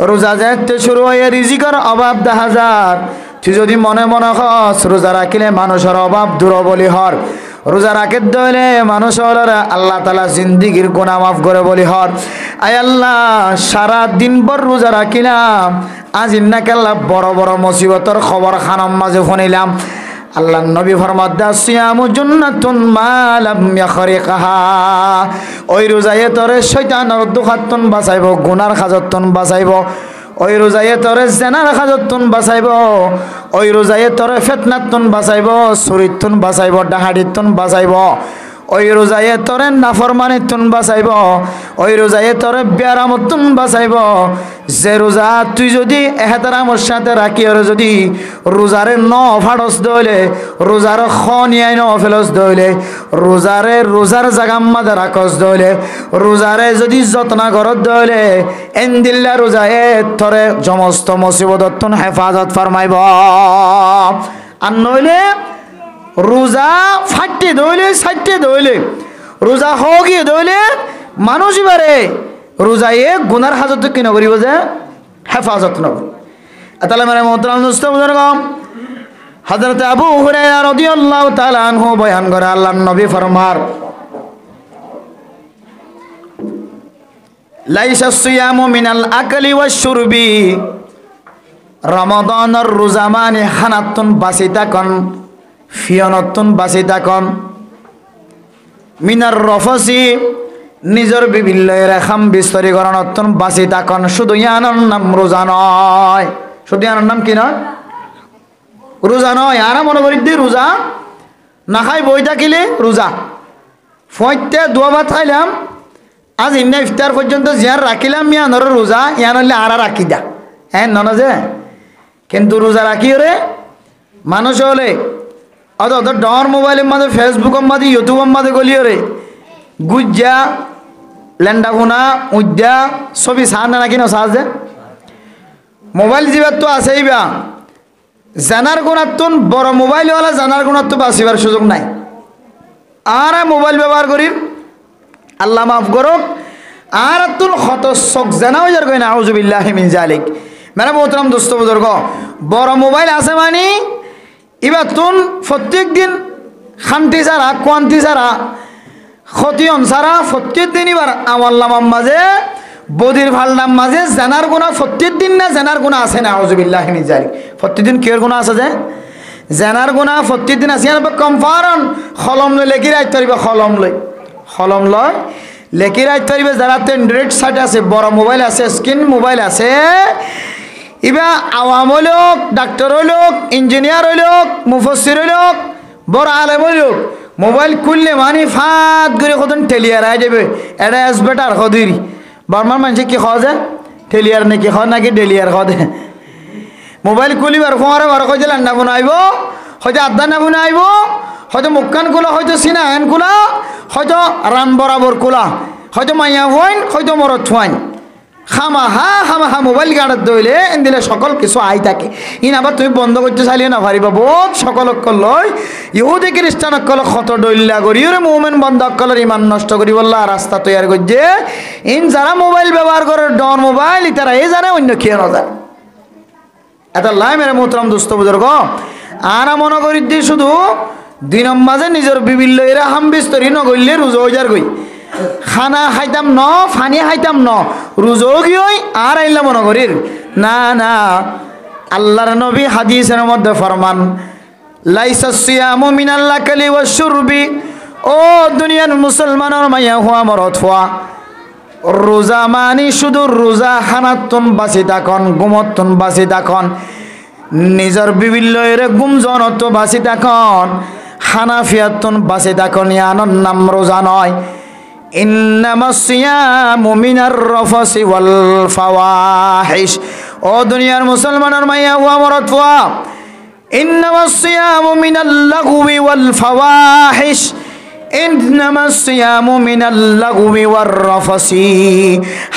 রোজা যেতে শুরু হয়ে রিজিকের অভাব 10,000 তুই যদি মনে মনে হস রোজা রাখিলে মানুষের অভাব দূর বলি হর রোজা রাখে দইলে মানুষ হলরে আল্লাহ তাআলা জিন্দেগির গুনাহ মাফ করে বলি হর আয় আল্লাহ সারা দিন ভর রোজা রাখিলাম আজ ইন্নাকাল্লাহ বড় বড় মুসিবতের খবর খানাম মাঝে শুনিলাম আল্লাহ নবী ফরমাদ সিয়ামু জুন্নাতুন মা লাম ইয়াখরিকাহা ওই রোজায়ে তোরে শয়তানের দুখাতুন বাঁচাইব গুনার খাজতন বাঁচাইব ওই রোজায়ে তোরে জেনার খাজতন বাঁচাইব ওই রোজায়ে তোরে ফিতনাতুন বাঁচাইব চুরিতুন বাঁচাইব ডাহাডিতুন বাঁচাইব ওই রোজায়ে তোরে নাফরমানি তুন বাঁচাইব, ওই রোজায়ে তোরে ব্যারামত তুন বাঁচাইব। যে রোজা তুই যদি এহতারামর সাথে রাখি আর যদি রোজারে ন ফাড়স দইলে, রোজার খনিয়াই ন ফেলস দইলে, রোজার জাগাম মাদে রাখস দইলে, রোজারে যদি যত্ন করত দইলে এন্দিল্লা রোজায়ে তোরে সমস্ত মুসিবত তুন হেফাজত ফরমাইব। আর নইলে রোজা ফাটতে দইলে সাইটে দইলে রোজা হগিয়ে দইলে মানুষ বারে রোজায়ে গুনার হাজত কি নকরিব যে হেফাজত নকর। তাহলে মানে মোহতারাম দোস্ত বুজুর্গ, হযরত আবু হুরায়রা রাদিয়াল্লাহু তাআলা আনহু বয়ান করে আল্লাহর নবী ফরমার লাইসা সিয়ামু মিনাল আকলি ওয়াশ শুরবি, রমাদানের রোজা মানে হানাতুন বাসিতা কন ফিয়নতুন বাসিতা কন, মিনার রফসি নিজের বিভিন্ন রেখাম বিস্তরীকরণতুন বাসিতা কন। শুধু ইয়ানোর নাম রোজা নয়, শুধু ইয়ানোর নাম কি নয় রোজা নয়। আর মনে করি দি রোজা না খাই বই থাকিলে রোজা ফয়তে দোয়া ভাত খাইলাম আজ ইন্না ইফতার পর্যন্ত জিয়ার রাখিলাম ইয়ানোর রোজা, ইয়ান হলে আর রাখি দা হ্যাঁ নন যে। কিন্তু রোজা রাখি রে মানুষ হলে অত ডর মোবাইলের মাঝে ফেসবুকের মাঝে ইউটিউবের মাঝে গলিও রে গুজ্জা লেন্ডা গুনা উজ্জা ছবি সার না নাকি না সাহায্যে মোবাইল জীবার তো আছেই বা জানার গুণাত্তন বড় মোবাইলওয়ালা জানার গুণাত্ম বাঁচিবার সুযোগ নাই। আর মোবাইল ব্যবহার করি আল্লাহ মাফ করুক আর তুন হত শোক জানা হয়ে যার কই না আউযুবিল্লাহি মিন জালিক। মানে মোহতারাম দোস্ত বুজুর্গ, বড় মোবাইল আছে মানে এবার তুন প্রত্যেক দিন শান্তি ছাড়া কোয়ান্তি ছাড়া ক্ষতিয়ন ছাড়া প্রত্যেক দিন এবার আমার নামার মাঝে বদির ভালনাম মাঝে জানার গুণা প্রত্যেক দিন না জানার গুণা আছে না আউযুবিল্লাহি মিন জালিক। প্রত্যেক দিন কেয়ার গুণা আছে যে জানার গুণা প্রত্যেক দিন আছে। কমফারন কলম লই লেখি রাখতে পারিব, কলম লয় লেখি রাখতে পারিবে। যারা তো অ্যান্ড্রয়েড সাইট আছে বড় মোবাইল আছে স্ক্রিন মোবাইল আছে ইবা আওয়াম হইলোক ডাক্তার হইলোক ইঞ্জিনিয়ার হইলোক মুফসির হইলোক বড় আলেম হইলোক মোবাইল খুললে মানে ফাঁদ করে কতন ঠেলিয়ার আই যাবে। এটা এস বেটার খদির বর্মার মানুষে কি খাওয়া যায় ঠেলিয়ার নাকি খাওয়া নাকি ডেলিয়ার খাওয়া দেয়। মোবাইল খুলিবার ফোঁয়ারে ঘর হয়তো রান্না বনাইব, হয়তো আড্ডা না বনাইব, হয়তো মুখখান খোলা, হয়তো সিনা হ্যান খোলা, হয়তো রান বরাবর খোলা, হয়তো মাইয়া হইন, হয়তো মরত থুয়াইন। খামাহা মোবাইল গাড়ার দইলে দিলে সকল কিছু আই থাকে। ইন আবার তুমি বন্ধ করতে চাইলে না পারিবা বহুত সকল অক্কল লয় ইহুদি খ্রিস্টান অক্কল ক্ষত ডইল্লা করি ওরে মুভমেন্ট বন্ধ অক্কলের ইমান নষ্ট করি বললা রাস্তা তৈরি করছে। ইন যারা মোবাইল ব্যবহার করে ডন মোবাইল তারা এই জানে অন্য খেয়ে না যায়। এটা লাই মেরে মোহতারাম দোস্ত বুজুর্গ, আর মনে করি দিয়ে শুধু দিনের মাঝে নিজের বিভিন্ন এরা হাম বিস্তরি নগরলে রোজা হয়ে যার গই খানা খাইতাম ন ফানি খাইতাম ন রোজো গিয়ে আর আইলা মনে করির না না। আল্লাহর নবী হাদিসের মধ্যে ফরমান লাইসা সিয়ামু মিনাল আকলি ওয়াশ শুরবি, ও দুনিয়ার মুসলমানের মাইয়া হুয়া মরত হুয়া রোজা মানি শুধু রোজা খানাতুন বাঁচি থাকন গুমতুন বাঁচি থাকন নিজের বিভিন্ন গুমজনত বাঁচি থাকন হানাফিয়াতুন বাঁচি থাকন ইয়ানোর নাম রোজা নয়। ইন্নামাস সিয়ামু মিনার রফসি ওয়াল ফাওয়াহিশ, ও দুনিয়ার মুসলমানের মাইয়া হুয়া মরত হুয়া ইন্নামাস সিয়ামু মিনাল লাগwi ওয়াল ফাওয়াহিশ, ইন্নামাস সিয়ামু মিনাল লাগwi ওয়ার রফসি।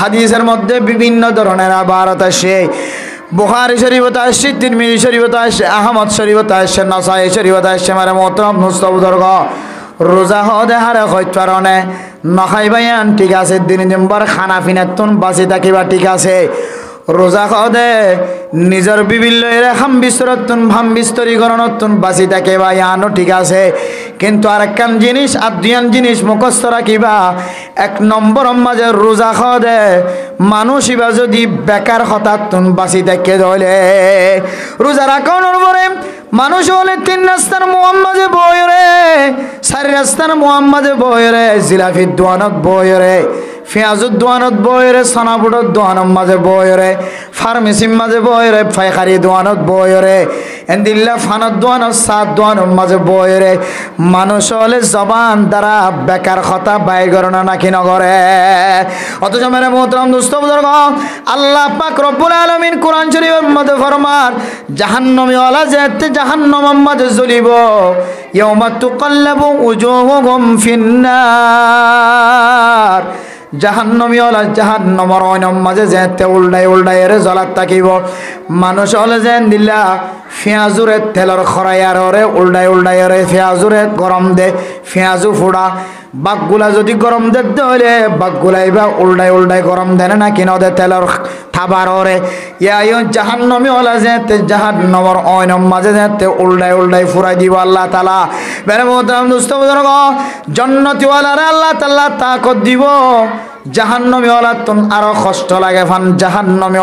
হাদিসের মধ্যে বিভিন্ন ধরনের আবারত আসে। বুখারী শরীফতে আসে, তিরমিজি শরীফতে আসে, আহমদ শরীফতে আসে, নাসাই শরীফতে আসে। মারে মোহতারাম মুস্তাবদর্গ রোজা হদে হারে হইতারণে নখাইবাইয়ান ঠিক আছে, দিন দিনবার খানা পিনাতুন বাঁচি থাকিবা ঠিক আছে। রোজা হদে নিজের বিভিন্ন রেখাম বিস্তরতুন ভাম বিস্তরীকরণতুন বাঁচি থাকে বা ইয়ানো ঠিক আছে। কিন্তু আর একখান জিনিস আর দুইয়ান জিনিস মুখস্থ রাখিবা। এক নম্বর মাঝে রোজা হদে মানুষ ইবা যদি বেকার হঠাৎ বাঁচি থাকে ধরে রোজা রাখানোর পরে মানুষ হলে 3 রাস্তার মোহাম্মদে বই রে, 4 রাস্তার মোহাম্মদে বই রে, জিলাফির দোয়ানত বই রে, পেঁয়াজুর দোয়ানত বয়রে, সানাপুটর দোয়ানোর মাঝে বয়রে, ফার্মেসির মাঝে বয়রে, পাইকারি দোয়ানত বয়রে, এন্দিল্লা ফানত দোয়ানত সাত দোয়ানোর মাঝে বয়রে। মানুষ হলে জবান দ্বারা বেকার কথা বাইর করে না নাকি নগরে। অথচ মেরে মোহতরম দুস্থ বুজুর্গ, আল্লাহ পাক রব্বুল আলামিন কোরআন শরীফের মধ্যে ফরমান জাহান্নামী ওয়ালা যেতে জাহান্নামের মাঝে জ্বলিব, ইয়াউমা তুকাল্লাবু উজুহুহুম ফিন্নার। জাহান্নামী ওয়ালা জাহান্নামের অয়নের মাঝে যেতে উল্টাই উল্টাই এর জ্বলাত থাকিব। মানুষ হলে যেন দিল্লা পেঁয়াজুরে তেলর খরাইয়ার ওরে উল্টাই উল্টাই ওরে পেঁয়াজুরে গরম দে, পেঁয়াজু ফোড়া বাঘগুলা যদি গরম দেখতে হইলে বাঘগুলাই বা উল্টাই উল্টাই গরম দেয় না কিনা দে তেলর খাবার ওরে। ইয়া জাহান্নামী ওয়ালা যেতে জাহান্নামের অয়নের মাঝে যেতে উল্টাই উল্টাই ফুরাই দিব আল্লাহ তাআলা। বেরে মোহতারাম দোস্ত বুজুর্গ, জান্নাতি ওয়ালারে আল্লাহ তাআলা তাকত দিব, জাহান্নামী ওয়ালা তুন আরো কষ্ট লাগে ফান। জাহান্নামী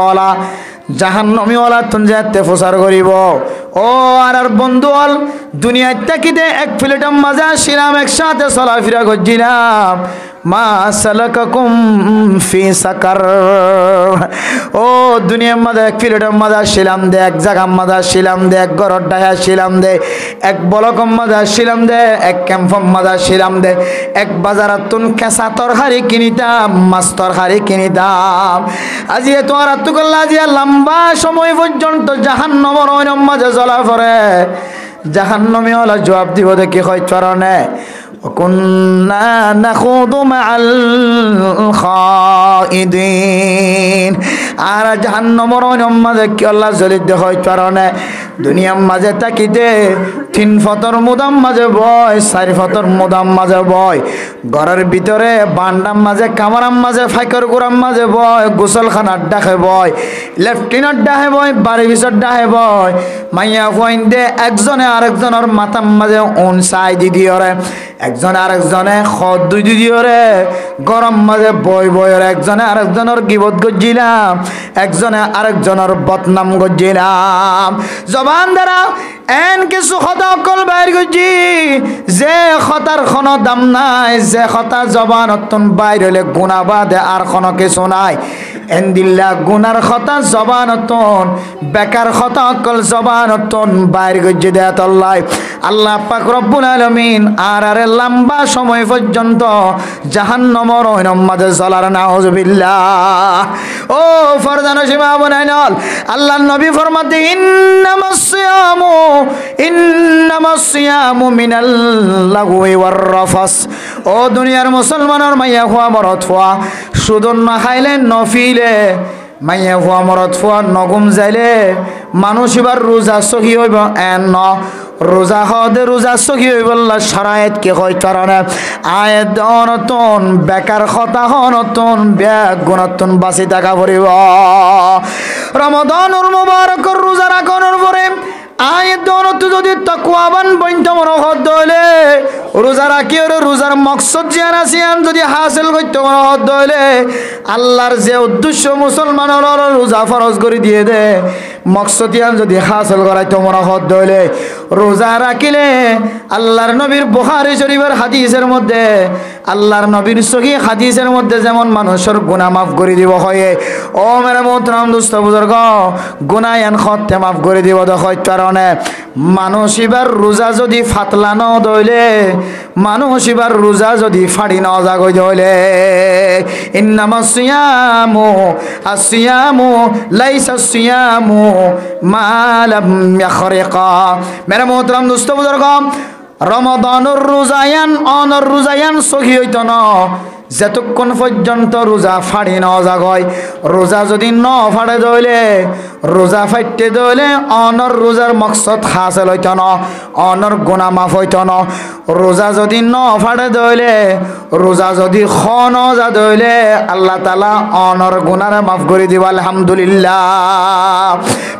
ওয়ালা তুন যেতে প্রচার করিব, ও আর বন্ধু হল দুনিয়ায় তাকিতে এক প্লেটের মাঝে আসছিলাম, একসাথে চলাফেরা করছিলাম, মা সালাকাকুম ফি সাকার। ও দুনিয়ার মাঝে এক প্লেটের মাঝে আসছিলাম দে, এক জায়গার মাঝে আসছিলাম দে, এক ঘরের ডাহে আসছিলাম দে, এক বলকম মাঝে আসছিলাম দে, এক ক্যাম্পম মাঝে আসছিলাম দে, এক বাজারাত তুন কেঁচা তরকারি কিনিতাম, মাছ তরকারি কিনিতাম। আজি এত আর আত্মকল্লা আজিয়া লম্বা সময় পর্যন্ত জাহান্নামের অয়নের মাঝে জ্বলা পড়ে। জাহান্নামী ওয়ালা জবাব দিব দেখি হয় চরণে, কুন্না নাখুদু মাআল খাইদিন। আর জাহান্নামের অয়নের মাঝে কি আল্লাহ জ্বলিত হয় চরণে, দুনিয়ার মাঝে তাকিতে তিন ফতর মুদাম মাঝে বয়, চারি ফতর মুদাম মাঝে বয়, ঘরের ভিতরে বান্ডাম মাঝে, কামারাম মাঝে, ফাইকর গুড়াম মাঝে বয়, গোসলখানার ডাকে বয়, লেফটিনার ডাহে বয়, বাড়ি ভিতর ডাহে বয়, মাইয়া ফইন দে একজনে আরেকজনের মাথার মাঝে উন চাই দি দিয়রে, একজনে আরেকজনে খদ দুই দি দিয়রে, গরম মাঝে বই বয়রে, একজনে আরেকজনের গিবত গজ্জিলাম, একজনে আরেকজনের বদনাম গজ্জিলাম। জবান দ্বারা এন কিছু কথা অকল বাইর করছি যে কথার কোনো দাম নাই, যে কথা জবান অত্যন বাইর হইলে গুণা বাদে আর কোনো কিছু নাই। এন্দিল্লা গুনার কথা জবান অত্যন, বেকার কথা অকল জবান অত্যন বাইর করছি দেয় তল্লাই। আল্লাহ পাক রব্বুল আলামিন আর আরে লম্বা সময় পর্যন্ত জাহান্নামের অয়নের মাঝে জ্বলার নাউজুবিল্লাহ। ও ফরজানা সীমা বনাইনল, আল্লাহর নবী ফরমাতে ইন্নামাস সিয়ামু মিনাল লাগওয়ি ওয়ার রাফাস। ও দুনিয়ার মুসলমানের মাইয়া হওয়া মরদ হওয়া শুধু না খাইলে নফিলে, মাইয়া হওয়া মরদ হওয়া নগুম যাইলে মানুষ এবার রোজা সহি হইব, এন ন রোজা হদে রোজা সহি হইব সারায়েত কে হয় কারণে আয়াত অনতন বেকার কথা হনতন ব্যাগ গুণতন বাঁচি থাকা পড়িব। রমাদানুল মুবারকর রোজা রাখনের পরে আয়াত অনত যদি তাকওয়াবান বইন্তমর হদ হইলে রোজা রাখি ওরে রোজার মকসদ জিয়ান আসিয়ান যদি হাসিল করতে মনে হদ হইলে আল্লাহর যে উদ্দেশ্য মুসলমানের রোজা ফরজ করে দিয়ে দে, মকসদিয়ান যদি হাসিল করাইতে মনে হদ হইলে রোজা রাখিলে আল্লাহর নবীর বুখারী শরীফের হাদিসের মধ্যে, আল্লাহর নবীর সহি হাদিসের মধ্যে যেমন মানুষের গুনাহ মাফ করে দিব হয়, ও মেরে মোহতরম দোস্ত বুজুর্গ গুনাহ খতে মাফ করে দিব দেখো কারণে মানুষ এবার রোজা যদি ফাতলা ন দইলে, মানুষ এবার রোজা যদি ফাড়ি ন জাগই দইলে, ইন্নামাস সিয়ামু আসিয়ামু লাইসা সিয়ামু মা লাম ইয়াখরিকা। মেরে মোহতরম দোস্ত বুজুর্গ রমাদানুর রোজায়ান অনর রোজায়ান সহি হইত না যতক্ষণ পর্যন্ত রোজা ফাড়ি ন জাগয়। রোজা যদি ন ফাড়ে দইলে, রোজা ফাইটে দইলে অনর রোজার মকসদ হাসিল হইত না, অনর গুনাহ মাফ হইত না। রোজা যদি ন ফাড়ে দইলে, রোজা যদি খ ন যা দইলে আল্লাহ তাআলা অনর গুনাহ মাফ করে দিব আলহামদুলিল্লাহ।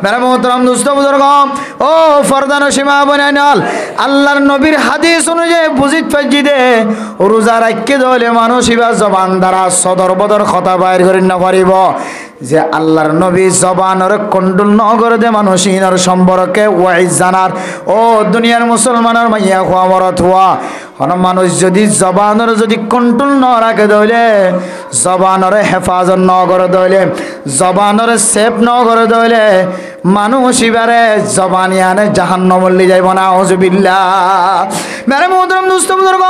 মেরে মোহতরম দোস্ত বুজুর্গ ও ফরদান সীমা বনাইনাল, আল্লাহর নবীর হাদিস অনুযায়ী বুঝিত পাইছি দে রোজা রাখতে দইলে মানুষ এবার জবান দ্বারা সদর বদর কথা বাইর করে না পারিব। যে আল্লাহর নবী জবানের কন্ট্রোল নগর দে মানুষিনের সম্পর্কে ওয়াইজ জানার ও দুনিয়ার মুসলমানের মাইয়া হওয়া মরত হওয়া হন মানুষ যদি জবানের যদি কন্ট্রোল ন রাখে দইলে জবানের হেফাজত ন করে দইলে জবানের সেফ ন করে দইলে মানুষ এবারে জবানি আনে জাহান্নামে যাইব না আউযুবিল্লাহ মেরে মুহতারাম দোস্ত বুজুর্গ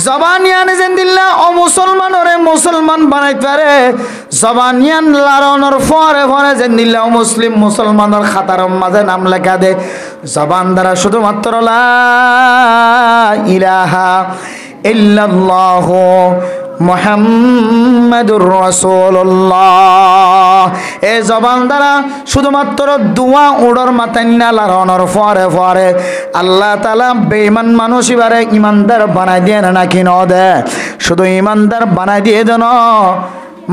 জবানি আনে জিন্দিল্লাহ ও মুসলমানরে মুসলমান বানাইতে পারে জবানি আন লারনের পরে পরে জিন্দিল্লাহ মুসলিম মুসলমানের খাতার মাঝে নাম লেখা দে জবান দ্বারা শুধুমাত্র লা ইলাহা ইল্লাল্লাহ মুহাম্মাদুর রাসূলুল্লাহ এই জবান দ্বারা শুধুমাত্র দোয়া উড়র মাতান্না লারনের পরে পরে আল্লাহ তাআলা বেঈমান মানুষ এবারে ইমানদার বানাই দিয়ে নাকি ন দে শুধু ইমানদার বানাই দিয়ে দেন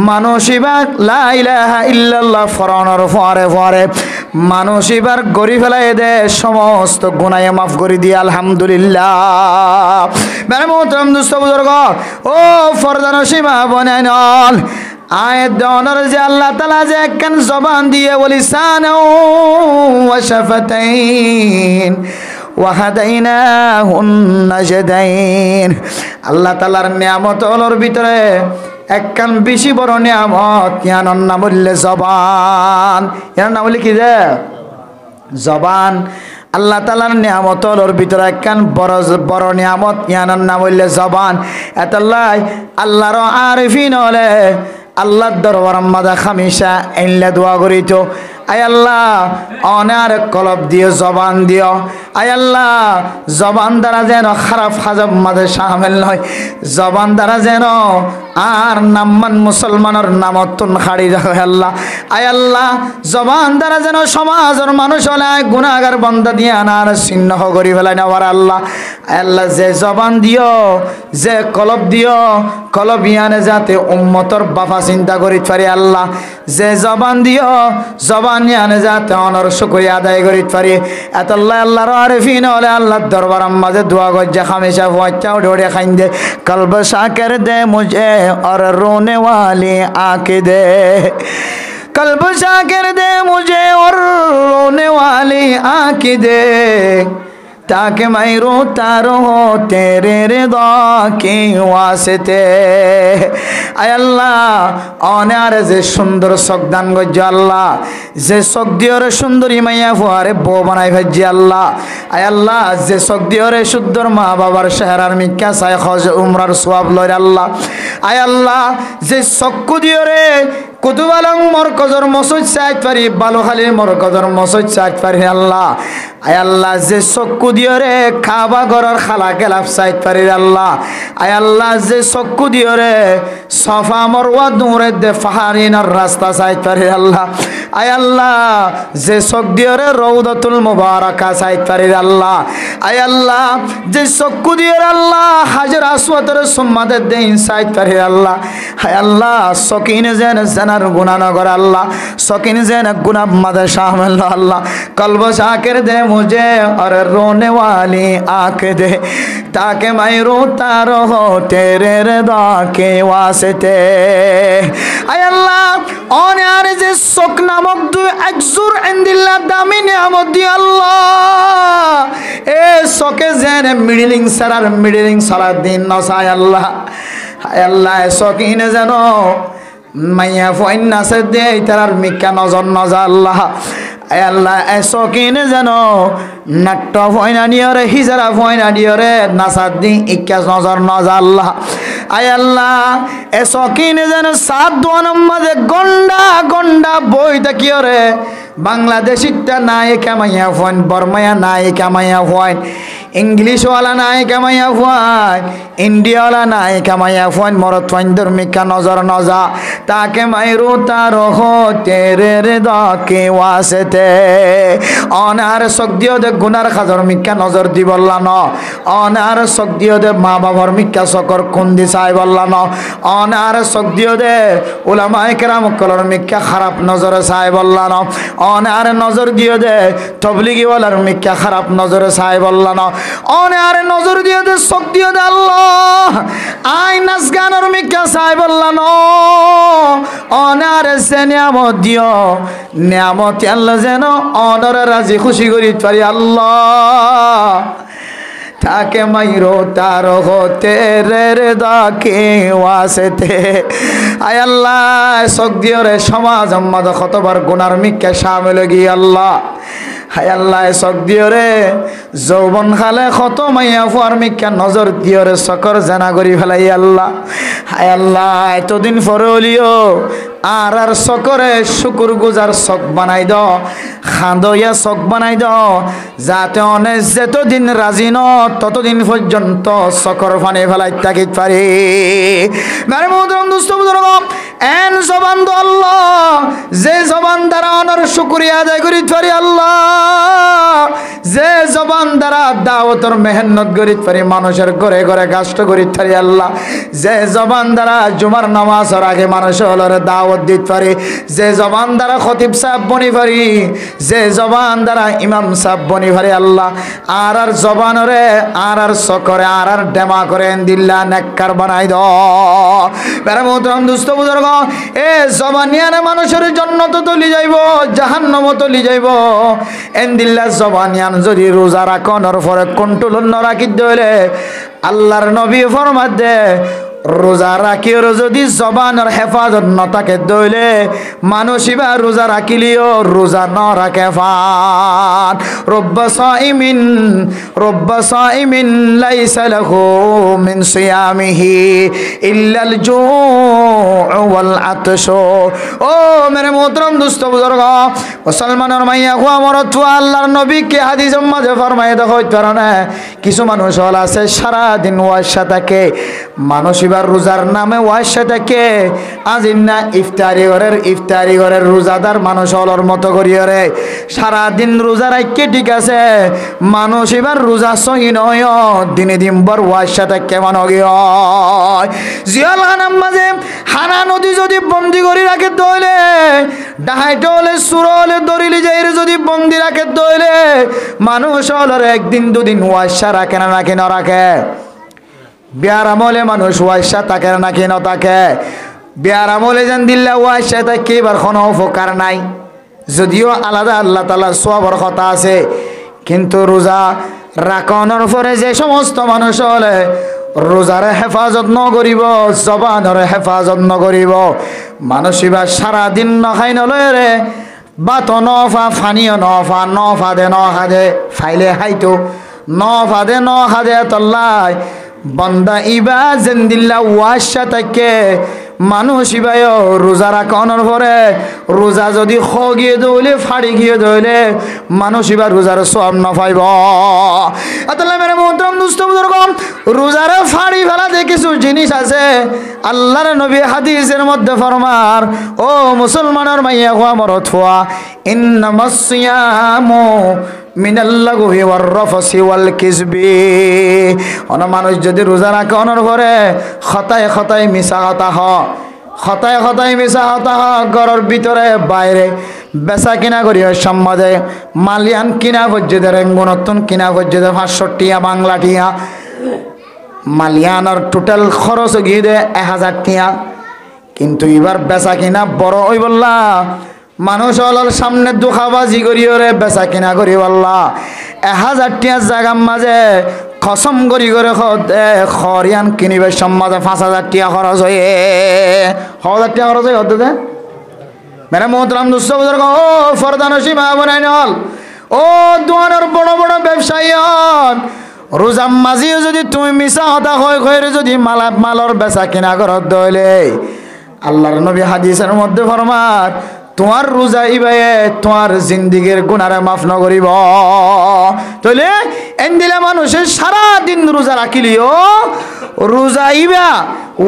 মানুষ এবার লা ইলাহা ইল্লাল্লাহ ফরানোর পরে পরে মানুষ এবার গড়ি ফেলাই দে সমস্ত গুনাহ মাফ করে দিয়ে আলহামদুলিল্লাহ মেরে মোহতরম দোস্ত বুজুর্গ ও ফরদান সীমা বনাই নল আয়াত দেওয়ানোর যে আল্লাহ তাআলা যে একখান জবান দিয়ে লিসান ওয়া শাফাতাইন ওয়াহাদাইনাহুন নাজদাইন আল্লাহ তাআলার নিয়ামতের ভিতরে একখান বেশি বড় নিয়ামত ইয়ানোর নাম হইলে জবান ইয়ার নাম হইলে কি যে জবান আল্লাহ তাআলার নিয়ামতের ভিতরে একখান বড় নিয়ামত ইয়ানোর নাম হইলে জবান এতাল্লাই আল্লাহর আরিফিন হলে আল্লাহর দরবার মাঝে খামিসা এনলে দোয়া করিত আয় আল্লাহ অনার কলব দিও জবান দিও আয় আল্লাহ জবান দ্বারা যেন খারাপ হাজব মাঝে শামিল নয় জবান দ্বারা যেন আর নামমান মুসলমানের নামতুন খাড়ি রাখো আল্লাহ আয় আল্লাহ জবান দ্বারা যেন সমাজের মানুষ হলে গুনাহগার বান্দা দিয়ে আনার চিহ্ন করি ফেলাই নেওয়ার আল্লাহ আয় আল্লাহ যে জবান দিও যে কলব দিও কলব ইয়ানে যাতে উম্মতর বাফা চিন্তা করি পারি আল্লাহ যে জবান দিও জবান ইয়ানে যাতে অনর শুকরিয়া আদায় করি পারি এত আল্লাহ আল্লাহর আরিফিন হলে আল্লাহর দরবার মাঝে দোয়া গজ্জা খামেশা ওয়াচ্চা উড়ে খাইন দে কলব শাকির দে মুঝে और रोने वाली आंखें दे कल्ब शाकिर दे मुझे और रोने वाली आंखें दे ताकि मैं रोता रहूं तेरे रिदा के वास्ते आय अल्लाह অনার যে সুন্দর সগদান গজ্জ আল্লাহ যে সগদিয়রে সুন্দরী মাইয়া ফুয়ারে বউ বানাই ভাজি আল্লাহ আয় আল্লাহ যে সগদিয়রে সুন্দর মা বাবার শেহরার মিক্কা সাই হজ উমরার সওয়াব লয় আল্লাহ আয় আল্লাহ যে চক্ষু দিয়রে কুতুবালং মরকজর মসজিদ সাইড পারি বালুখালীর মরকজর মসজিদ সাইড পারি আল্লাহ আয় আল্লাহ যে চক্ষু দিয়রে খাবা ঘরের খালা গেলাপ সাইড পারি আল্লাহ আয় আল্লাহ যে চক্ষু দিয়রে সফা মরওয়া দূরে দে পাহাড়িনার রাস্তা সাইড পারি আল্লাহ আয় আল্লাহ যে চোখ দিয়রে রৌদাতুল মুবারাকা সাইড পারি আল্লাহ আয় আল্লাহ যে চক্ষু দিয়রে আল্লাহ হাজর আসওয়াদের সুম্মাদের দিন সাইড পারি আল্লাহ আয় আল্লাহ সকিনে যেন জানার গুনাহ নগর আল্লাহ সকিনে যেন গুনাহ মাদে শামিল আল্লাহ কলব শাকির দে মুঝে और रोने वाली आंख दे ताकि मैं रोता रहूं तेरे रिदा के वास्ते आय अल्लाह ओने आरे जे शोक नामक दु अजर इंदिल्लाह दामी नियामत दी अल्लाह ए शोके जेने मिडलिंग सारा दिन नसाय अल्लाह आय अल्लाह शोकिने जानो माइया फोइन नासे दे इतरार मिक्का नजर नजा अल्लाह আয় আল্লাহ এসকিনে জানো নাট্য ফয়না নিয়রে হিজরা ফয়না নিয়রে নাসাদি ইক্কা নজর নজর আল্লাহ আয় আল্লাহ এসকিনে জানো সাত দোয়ানের মাঝে গন্ডা গন্ডা বই দেখিয়রে বাংলাদেশিটা নায়িকা মাইয়া ফোন বর্মায়া নায়িকা মাইয়া ফোন ইংলিশওয়ালা নায়িকা মাইয়া ফোন ইন্ডিয়াওয়ালা নায়িকা মাইয়া ফোন মরত ফোন ধর্মিকা নজর নজা তাকে মাইরু তার হো তেরে রিদা কে ওয়াসতে অনার শক্তিও দে গুনার খাজর মিকা নজর দি বললা ন অনার শক্তিও দে মা বাবার মিকা সকর কুন্দি চাই বললা ন অনার শক্তিও দে উলামায়ে কেরাম কলর মিকা খারাপ নজরে চাই বললা ন অনার নজর দিও দে তবলিগি ওয়ালার মিকা খারাপ নজরে চাই বললা ন অনে আরে নজর দিয়ে দে চোখ দিয়ে দে আল্লাহ আই নাচ গানের মিকা চাই বললা ন অনে আরে সে নিয়ামত দিও নিয়ামত আল্লাহ যেন অনরে রাজি খুশি করি পারি আল্লাহ তাকে মাইরো তার হতে রে দাকে ওয়াসেতে আয় আল্লাহ চোখ দিয়ে রে সমাজ আম্মাদ কতবার গুনার মিকা শামিল গিয়ে আল্লাহ হায় আল্লাহ চোখ দিও রে যৌবন খালে কত মাইয়া ফুয়ার মিকা নজর দিও রে চকর জানা করি ফেলাই আল্লাহ হায় আল্লাহ এতদিন পরে হলিও আর চকরে শুকুর গুজার চক বানাই দ খাঁদইয়া চক বানাই দ যাতে অনেক যতদিন রাজি ন ততদিন পর্যন্ত চকর ফানে ফেলাই তাকিত পারি মেরে মোহতরম দুস্থ বুজুর্গ এন জবান দো আল্লাহ যে জবান দ্বারা অনর শুকরিয়া আদায় করি পারি আল্লাহ যে জবান দ্বারা দাওয়াতর মেহনত করি পারি মানুষের ঘরে ঘরে কাষ্ট করি পারি আল্লাহ যে জবান দ্বারা জুমার নামাজের আগে মানুষের দাওয়াত দিতে পারি যে জবান দ্বারা খতিব সাহেব বনি পারি যে জবান দ্বারা ইমাম সাহেব বনি পারি আল্লাহ আর জবানরে আর চকরে আর ডেমা করে দিল্লা নেককার বানাই দ মেরে মোহতরম দুস্থ বুজুর্গ এ জবানিয়ানে মানুষের জন্নত তলি যাইব জাহান্নাম তলি যাইব এন্দিল্লা জবানিয়ান যদি রোজা রাখনের পরে কন্ট্রোল ন রাখি দইলে আল্লাহর নবী ফরমাত দে রোজা রাখিও যদি জবানের হেফাজত ন থাকে দইলে মানুষিবা রোজা রাখিলিও রোজা ন রাখে ফান রব্বা সাইমিন লাইসা লাহু মিন সিয়ামিহি ইল্লাল জু' ওয়াল আতশ ও মেরে মোহতরম দুস্থ বুজুর্গ মুসলমানের মাইয়া হুয়া মরত আল্লাহর নবী কে হাদিসের মাঝে ফরমায়ে দেখো কারণে কিছু মানুষ হল আছে সারা দিন ওয়াশা থাকে মানুষ এবার রোজার নামে ওয়াশা থাকে আজিন না ইফতারি ঘরের রোজাদার মানুষ হলর মতো করিও রে সারা দিন রোজা রাখকে ঠিক আছে মানুষ এবার রোজা সহি নয় দিনে দিন বর ওয়াশা থাকে মানো গিয়ে জিয়াল খানার মাঝে হানা নদী যদি বন্দি করে রাখে দইলে ডাহাইটা হলে সুর হলে দরিলি যাই যদি বন্দি রাখে দইলে মানুষ হলর একদিন দুদিন ওয়াশা রাখে না রাখে না রাখে বিয়ার আমলে মানুষ ওয়াশা থাকে নাকি না থাকে বিয়ার আমলে যেন দিল্লা ওয়াশা থাকে এবার কোনো উপকার নাই যদিও আলাদা আল্লাহ তাআলা সওয়াবের কথা আছে কিন্তু রোজা রাখনের পরে যে সমস্ত মানুষ হলে রোজার হেফাজত ন করিব জবানের হেফাজত ন করিব মানুষ এবার সারাদিন নখাই নলয় রে বাত নফা ফানিও নফা দে নখাদে ফাইলে হাইতো নফা দে নখাদে তল্লাই বন্দা ইবা জেন্দিল্লা ওয়াশা থাকে মানুষ ইবায় রোজা রাখনের পরে রোজা যদি খ গিয়ে দৌলে ফাড়ি গিয়ে দৌলে মানুষ ইবা রোজার সব না পাইব আতাল্লাহ মেরে মোহতরম দুস্থ বুজুর্গ রোজার ফাড়ি ফেলাতে কিছু জিনিস আছে আল্লাহর নবী হাদিসের মধ্যে ফরমার ও মুসলমানের মাইয়া হওয়া মরত হওয়া ইন্নামাস সিয়ামু মিনাল্লাগুহি ওয়ার রাফসি ওয়াল কিসবি অন মানুষ যদি রোজা রাখে অনর পরে খতায় মিছা কথা খতায় মিছা কথা ঘরের ভিতরে বাইরে বেচা কিনা করি সম্মাদে মালিয়ান কিনা পর্যন্ত রেঙ্গুনতুন কিনা পর্যন্ত 500 টিয়া বাংলা টিয়া মালিয়ানোর টোটাল খরচ গিয়ে দে 1000 টিয়া কিন্তু এবার বেচা কিনা বড় ওই বললা মানুষ হলার সামনে দুখাবাজি করিও রে বেচা কিনা করি আল্লাহ 1000 টিয়া জায়গার মাঝে কসম করি করে খরিয়ান কিনিবে সমাজে 5000 টিয়া খরচ হয়ে 1000 টিয়া খরচ হয়ে হতে মেরে মোহতরম দুস্থ বুজুর্গ ও ফরদানসী মা বোনাই নল ও দোয়ানের বড় বড় ব্যবসায়ী রোজার মাঝিও যদি তুমি মিশা হতা হয় যদি মালর বেচা কিনা করত দইলে আল্লাহর নবী হাদিসের মধ্যে ফরমার তোমার রোজা ইবায়ে তোমার জিন্দিগির গুনারে মাফ ন করিব তাহলে এন্দিলা মানুষের সারা দিন রোজা রাখিলিও রোজা ইবা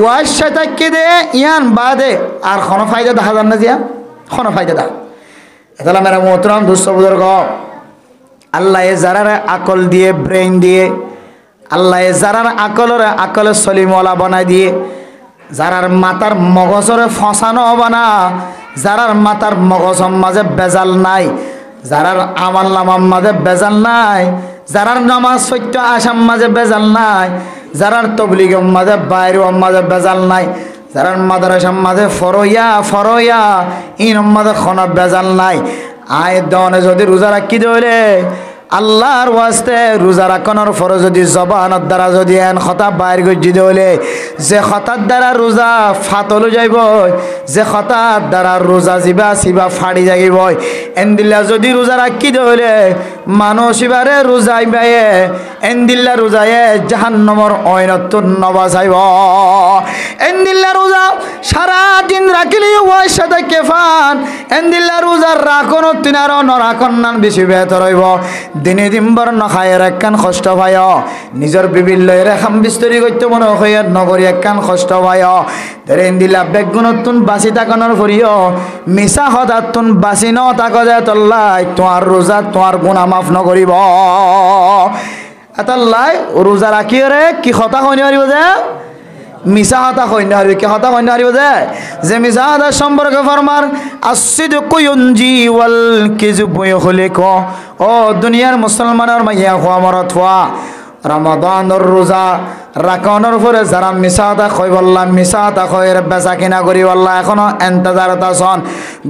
ওয়াশা তাকে দে ইয়ান বাদে আর কোনো ফায়দা দেখা যান না জিয়া কোনো ফায়দা দা তাহলে মেরা মোহতরম দুস্থ বুজুর্গ আল্লাহ যারার আকল দিয়ে ব্রেইন দিয়ে আল্লাহ যারার আকলের সলিমওয়ালা বানাই দিয়ে যারার মাতার মগজরে ফসানো বানা যারার মাতার মগজের মাঝে বেজাল নাই যারার আমল নামার মাঝে বেজাল নাই যারার নামাজ সত্য আসাম মাঝে বেজাল নাই, যারার তবলিগের মাঝে বাইরের মাঝে বেজাল নাই, যারার মাদ্রাসার মাঝে ফরইয়া ইন মাঝে খনা বেজাল নাই। আয় দনে যদি রোজা রাখি দইলে আল্লাহর ওয়াস্তে রোজা রাখানোর পরে যদি জবানের দ্বারা যদি এন কথা বাইর গজি দইলে যে কথার দ্বারা রোজা ফাতল যাইব, যে কথার দ্বারা রোজা জিবা সিবা ফাড়ি যাইব, এন্দিল্লা যদি রোজা রাখি দইলে মানুষ এবারে রোজাই বাইয়ে এন্দিল্লা রোজায়ে জাহান্নামের অয়নত নবাজাইব। এন্দিল্লা রোজা সারা দিন রাখিলে ওই সাথে কেফান, এন্দিল্লা রোজা রাখনো তিনারও নরাখন নান বেশি বেহতর হইব। দিনে দিনবার নখায়ের একখান কষ্ট পায়, নিজের বিবির লয়ের এখন বিস্তরি করতে মনে হয় নগরী একখান কষ্ট পায়। ধরে এন্দিল্লা বেগুনতুন বাঁচি থাকানোর ফুরিও মিশা হতাতুন বাঁচি ন থাকা যায় তল্লাই তোমার রোজা তোমার গুণা মাফ নকরিব। এতাল্লাই রোজা রাখিও রে কি হতা হইনি পারিব যে মিশা হতা হইনি পারিব, কি হতা হইনি পারিব যে মিশা হতা সম্পর্কে ফরমার আসিদকু ইউনজি ওয়াল কিযবু ইখলিকু। ও দুনিয়ার মুসলমানের মাইয়া হওয়া মরত হওয়া রমাদানের রোজা রাখানোর পরে যারা মিশাতা কই বললাম মিশাতা কয়ের বেচা কিনা করি বললা এখনো এন্তজার তাসন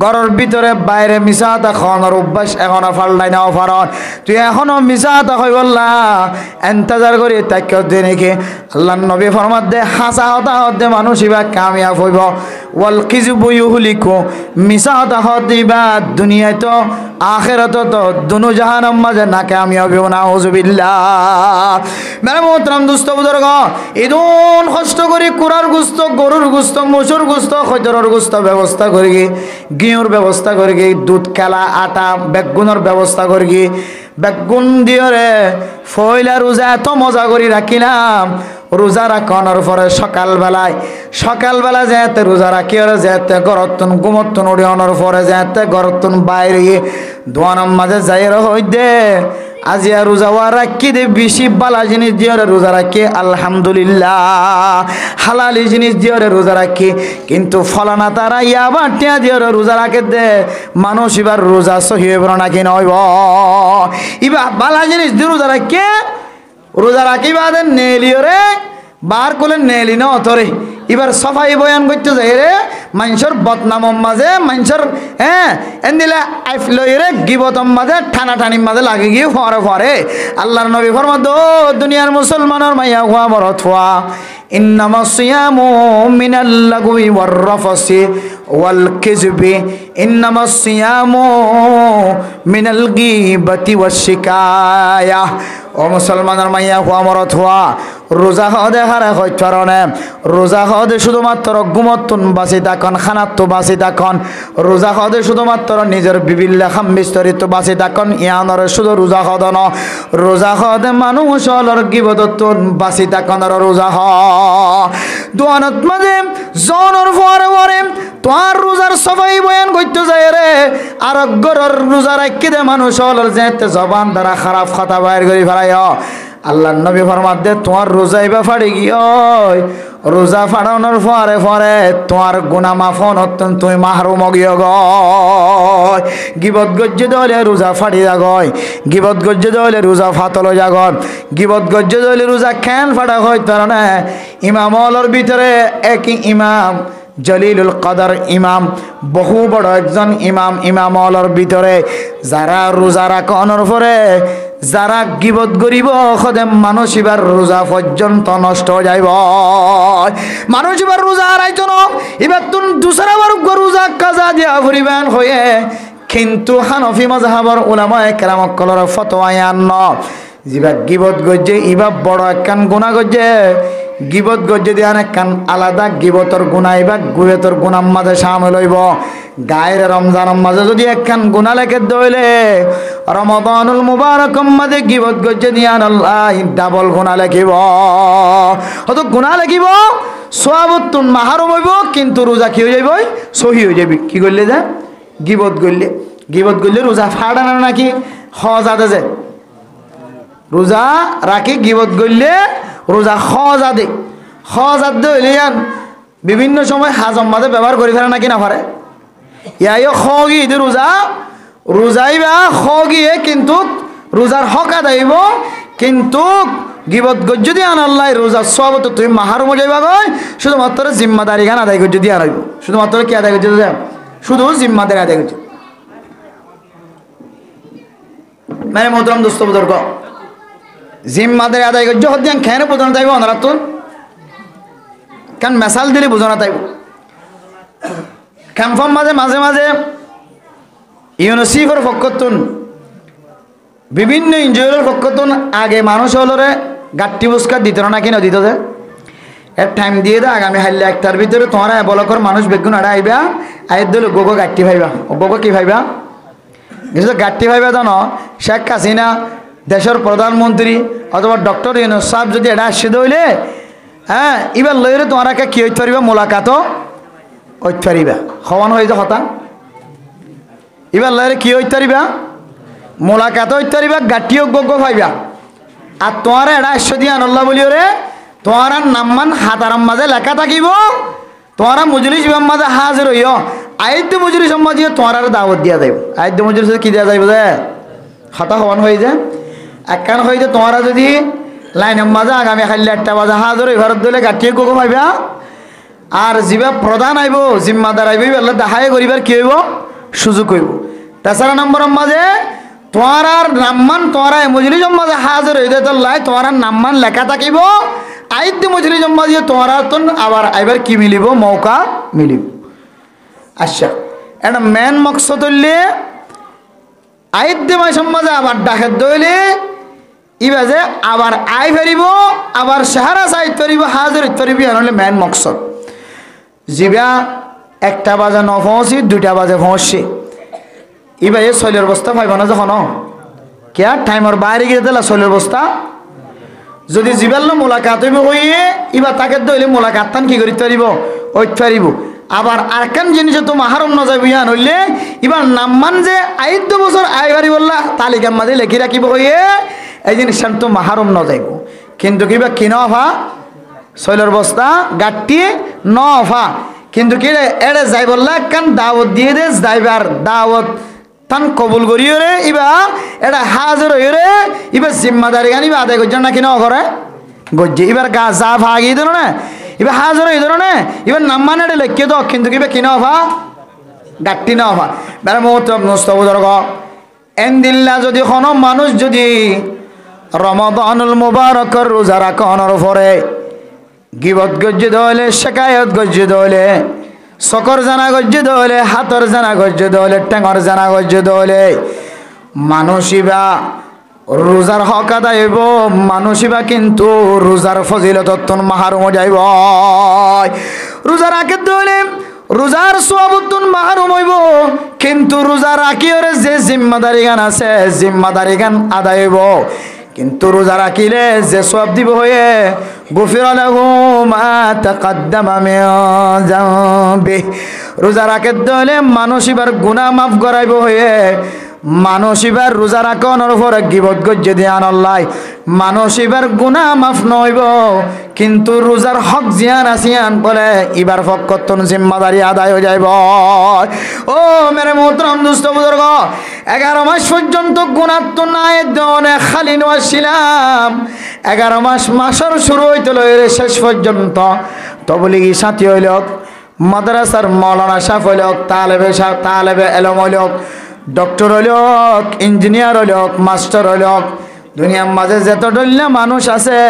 ঘরের ভিতরে বাইরে মিশাতা খাওয়ানোর অভ্যাস এখনো ফাল্লাই নাও ফারন তুই এখনো মিশাতা কই বললা এন্তজার করি তাকে দিয়ে নাকি আল্লাহ নবী ফরমাত দে হাসা হতা হতে মানুষ ইবা কামিয়াব হইব। ওয়াল কিযবু ইহলিকু মিশাতা হদিবা দুনিয়ায় তো আখিরাত তো দুনো জাহান্নাম মাঝে না কামিয়াব হইব না আউযুবিল্লাহ। মেরে মোহতরম দোস্ত বুজুর্গ ইদুন কষ্ট করি কুরার গুস্ত গরুর গুস্ত মসুর গুস্ত খজরের গুস্ত ব্যবস্থা করি ঘিউর ব্যবস্থা করি দুধ খেলা আটা বেগুনের ব্যবস্থা করি বেগুন দিয়ে রে ফয়লা রোজা এত মজা করি রাখিলাম। রোজা রাখানোর পরে সকালবেলা যেতে রোজা রাখি ওরে যেতে গরতুন গুমতুন উড়ানোর পরে যেতে গরতুন বাইরে দোয়ানোর মাঝে যাই হই দে আজিয়া রোজা রাখি দে বেশি বালা জিনিস দিয়ে রোজা রাখি আলহামদুলিল্লাহ হালালি জিনিস দিয়ে রোজা রাখি কিন্তু ফলানা তারা ইয়াবার টিয়া দিয়ে রোজা রাখে দে মানুষ এবার রোজা সহি হইব নাকি নইব ইবা বালা জিনিস দিয়ে রোজা রাখি বাদে নেলিও রে বার করলে নেলি না অতরে এবার সফাই বয়ান করতে যাই রে মানুষের বদনামর মাঝে মানুষের এন্দিলে আইফ লই রে গিবতম মাঝে ঠানাঠানির মাঝে লাগে গিয়ে ফরে আল্লাহর নবী ফরমাত দুনিয়ার মুসলমানের মাইয়া হওয়া বরত হওয়া ইন্নামা সিয়ামু মিনাল লাগwi ওয়ার রাফসি ওয়াল কিযবি ইন্নামা সিয়ামু মিনাল গীবাতি ওয়াশ শিকায়া। ও মুসলমানের মাইয়া হওয়া মরত হওয়া রোজা হদে হারে হইতারণে রোজা হদে শুধুমাত্র গুমতুন বাসি থাকুন খানাত তো বাসি থাকুন রোজা হদে শুধুমাত্র নিজের বিবিল্লা খাম বিস্তরিত বাসি থাকুন ইয়ানরে শুধু রোজা হদ ন রোজা হদে মানুষ হলর গিবততুন বাসি থাকুন রোজা হ দোয়ানত মাঝে জনর পরে তোমার রোজার সবাই বয়ান করতে যায় রে আর গরর রোজা রাখি দে মানুষ হলর যেতে জবান দ্বারা খারাপ কথা বাইর করে ফেলাই আল্লাহ নবী ফরমাত দে তোমার রোজা ইবা ফাড়ি গিয়ে রোজা ফাড়ানোর পরে তোমার গুনাহ মাফ হন তুমি মাহরুম গিয়ে গয় গিবত গজ্জে দলে রোজা ফাড়ি যাগয় গিবত গজ্জে দলে রোজা ফাতল যাগয় গিবত গজ্জে দলে রোজা খেন ফাড়া হয় তার না ইমাম হলর ভিতরে এক ইমাম জলিলুল কদর ইমাম বহু বড় একজন ইমাম হলর ভিতরে যারা রোজা রাখানোর পরে যারা গিবত করিব খদে মানুষ এবার রোজা পর্যন্ত নষ্ট হয়ে যাইব মানুষ এবার রোজা হারাইতো না এবার তুন দুসরা বার রোজা কাজা দিয়া ফুরিবেন হয়ে কিন্তু হানফি মাযহাবর উলামায়ে কেরাম কলর ফতোয়া আন্ন যেবা গিবত গজ্জে ইবা বড় একখান গুনাহ গজ্জে গিবত গজ্জে দিয়ান একখান আলাদা গিবতর গুনাহ ইবা গুয়েতর গুনার মাঝে শামিল হইব গায়ের রমজানের মাঝে যদি একখান গুনাহ লেখে দইলে রমাদানুল মুবারকম মাঝে গিবত গজ্জে দিয়ান আল্লাহ ডাবল গুনাহ লেখিব হত গুনাহ লেখিব সওয়াবতুন মাহরুম হইব কিন্তু রোজা কি হয়ে যাইব সহি হয়ে যাবে কি করলে যা গিবত করলে রোজা ফাড়া না নাকি হজাদে যে রোজা রাখি গিবত করলে রোজা হজাদ হইলে বিভিন্ন সময় হাজম মাঝে ব্যবহার করে ফেলে নাকি না পারে ইয়াই খগি রোজাই বা খগিয়ে কিন্তু রোজার হক আদায় হইব কিন্তু গিবত গজ যদি আনাল্লাহ রোজার সব তো তুমি মাহার মজাইবা গয় শুধুমাত্র জিম্মাদারি গান আদায় গজ যদি আনাইব শুধুমাত্র কি আদায় গজ শুধু জিম্মাদারি আদায় গজ মানে মোহতরম দোস্ত বুজুর্গ জিম্মাদারি আদায় গজ হদিয়ান খেয়ে বোঝানো তাইব অনারাতুন কারণ মেসাল দিলে বোঝানো তাইব ক্যাম্পম মাঝে মাঝে মাঝে ইউনিসেফের পক্ষতুন বিভিন্ন এনজিওর পক্ষতুন আগে মানুষ হলরে গাট্টি পুরস্কার দিত না কিনা দিত যে এর টাইম দিয়ে দে আগামী হাইলে একটার ভিতরে তোমার বলকর মানুষ বেগুন আড়া আইবা আইর দিল গোগো গাট্টি ভাইবা ও গোগো কি ভাইবা কিন্তু গাট্টি ভাইবা জানো শেখ হাসিনা দেশের প্রধানমন্ত্রী অথবা ডক্টর ইউনূস সাহেব যদি এটা আসছে দইলে হ্যাঁ এবার লইলে তোমার কি হইতে পারিবা মোলাকাতও হইতে পারিবা সমান হয়ে যে হতা এবার লইলে কি হইতে পারিবা মোলাকাতও হইতে পারিবা গাট্টিও গোগো ভাইবা আর তোমার এটা আসছে দিয়ে আনল্লাহ বলিও রে তোমার নাম্মান হাতারাম মাঝে লেখা থাকিব তোমার মজলিস মাঝে হাজির হইও আইদ্য মজলিস মাঝে তোমার দাওয়াত দিয়া যাইব আইদ্য মজলিস কি দেওয়া যাইব যে হতা সমান হয়ে যায় একখান হয়ে যে তোমার যদি লাইনের মাঝে আগামী খাইলে 1টা বাজে হাজির হই ঘরত দিলে গাঠিয়ে গোগো ভাইবা আর যিবা প্রধান আইব জিম্মাদার আইব এবার দেখাই করিবার কি হইব সুযোগ হইব তাছাড়া নম্বরের মাঝে তোমার নাম্মান তোমার মজলিস মাঝে হাজির হইতে লাই তোমার নাম্মান লেখা থাকিব আইদ্য মজলিস মাঝে তোমার আবার আইবার কি মিলিব মৌকা মিলিব আচ্ছা এটা মেন মকসদ হইলে আইদ্য মাঝে আবার ডাকের দইলে ইবা যে আবার আই ফেরিব আবার সাহারা সাইড ফেরিব হাজির ফেরিব হলে মেন মকসদ যিবা 1টা বাজে ন পৌঁছি 2টা বাজে পৌঁছছি এবার এই শৈলের বস্তা পাইব না যখন কে টাইমের বাইরে গিয়ে দিলা শৈলের বস্তা যদি জীবাল মোলাকাত হইব হইয়ে এবার তাকে দইলে মোলাকাত তান কি করিতে পারিব ওইতে পারিব আবার আরকান জিনিস তো মাহারম না যাইব ইয়ান হইলে এবার নাম্মান যে 8 বছর আইবারি বললা তালিকার মাঝে লেখি রাখিব হইয়ে এই জিনিস তো মাহারম না যাইব কিন্তু কিবা কিনা অফা শৈলের বস্তা গাট্টি ন অফা কিন্তু কি এড়ে যাই বললা কান দাওয়াত দিয়ে দে যাইবার দাওয়াত তান কবুল করিও রে ইবা এটা হাজির হইও রে ইবা জিম্মাদারি গান ইবা আদায় করছেন না কিনা করে গজ্জে এবার গা যা ভাগিয়ে দিল না এবার হাজির হয়ে দিল না এবার নাম মানে এটা লেখিয়ে দাও কিন্তু কিবা কিনা অফা গাট্টি না অফা বেড়া মত নস্তবুদর্গ এনদিল্লা যদি কোনো মানুষ যদি রমাদানুল মুবারকর রোজা রাখনের পরে গিবত গজ্জে দলে শেকায়ত গজ্জে দলে সকর জানা গজ্জে দলে হাতর জানা গজ্জে দলে টেঙর জানা গজ্জে দলে মানুষিবা রোজার হক আদায় হইব মানুষিবা কিন্তু রোজার ফজিলতন মাহরুম যাইব রোজা রাখে দলে রোজার সওয়াবতুন মাহরুম হইব কিন্তু রোজা রাখিওরে যে জিম্মাদারি গান আছে জিম্মাদারি গান আদায় হইব কিন্তু রোজা রাখিলে যে সওয়াব দিব হয়ে গুফিরা লাহু মা তাকদ্দামা মিন যামবি রোজা রাখে দলে মানুষিবার গুনাহ মাফ করাইব হয়ে মানুষিবার রোজা রাখনের পরে গিবত গজ্জে দিয়ে আনল্লাই মানুষিবার গুনাহ মাফ নইব কিন্তু রোজার হক জিয়ান আসিয়ান বলে ইবার ফকতন জিম্মাদারি আদায় হয়ে যাইব ও মেরে মোহতরম দুস্থ বুজুর্গ 11 মাস পর্যন্ত গুনাহ তো নাই দনে খালি নছিলাম 11 মাস মাসের শুরু হইতে লইরে শেষ পর্যন্ত তবলিগি সাথী হইল মাদ্রাসার মাওলানা সাহেব হইল তালেবে এলম হইল ডক্টর হইল ইঞ্জিনিয়ার হইল মাস্টার হইল দুনিয়ার মাঝে যত ডল্লা মানুষ আছে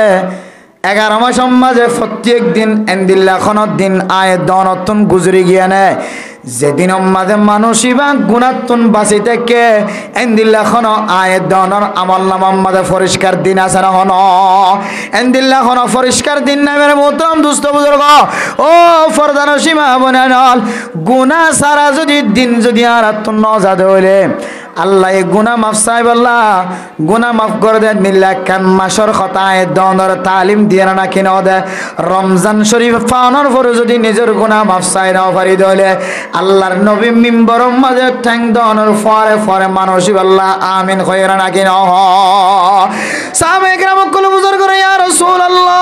11 মাস মাঝে প্রত্যেক দিন এন্দিল্লাখনত দিন আয় দনতন গুজরি গিয়ে নেয় যেদিন মাঝে মানুষিবা গুণাত্তন বাঁচি থেকে এন্দিল্লাখন আয় দনর আমল নামার মাঝে পরিষ্কার দিন আছে না হন এন্দিল্লাখন পরিষ্কার দিন নামের মোহতরম দুস্থ বুজুর্গ ও ফরদান সীমা বনাল গুনাহ সারা যদি দিন যদি আর নজাদ হইলে আল্লাহ গুনাহ মাফ চাই বললা গুনাহ মাফ করে দেন মিল্লা কান মাসর খতায় দনর তালিম দিয়ে না কিনা দে রমজান শরীফ পাওয়ার পরে যদি নিজের গুনাহ মাফ চাই না পারি দলে আল্লাহর নবী মিম্বরের মাঝে ঠ্যাং দনর ফরে ফরে মানুষই বললা আমিন কইরা না কিনা সাহাবায়ে কেরাম কল বুজুর্গ ইয়া রাসূলুল্লাহ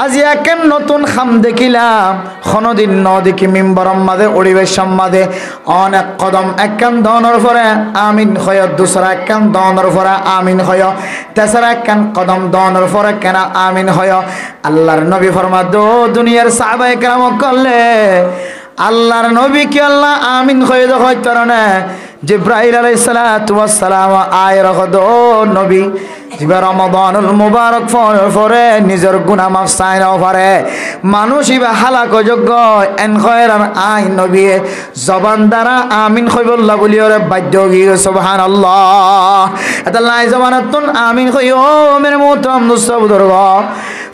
আজি একেন নতুন খাম দেখিলাম কোনদিন ন দেখি মিম্বরম মাঝে পরিবেশম মাঝে অনেক কদম একখান দনের পরে আমিন হয় দুসরা একখান দনের পরে আমিন হয় তেসরা একখান কদম দনের পরে কেন আমিন হয় আল্লাহর নবী ফরমাদ দুনিয়ার সাহাবায়ে কেরাম করলে আল্লাহর নবী কি আল্লাহ আমিন হয়ে হইতো না জিব্রাইল আলাইহিস সালাতু ওয়াস সালাম আয় রাখদ নবী জিবা রমাদানুল মুবারক পরে নিজের গুনাহ মাফ চাই নাও পারে মানুষ ইবা হালাক যোগ্য এন খয়রান আই নবী জবান দ্বারা আমিন কইবল্লা বলি ওরে বাধ্য গিয়ে সুবহানাল্লাহ এটা লাই জবানাতুন আমিন কইও মেরে মুহতরম মুসতাবদুরগ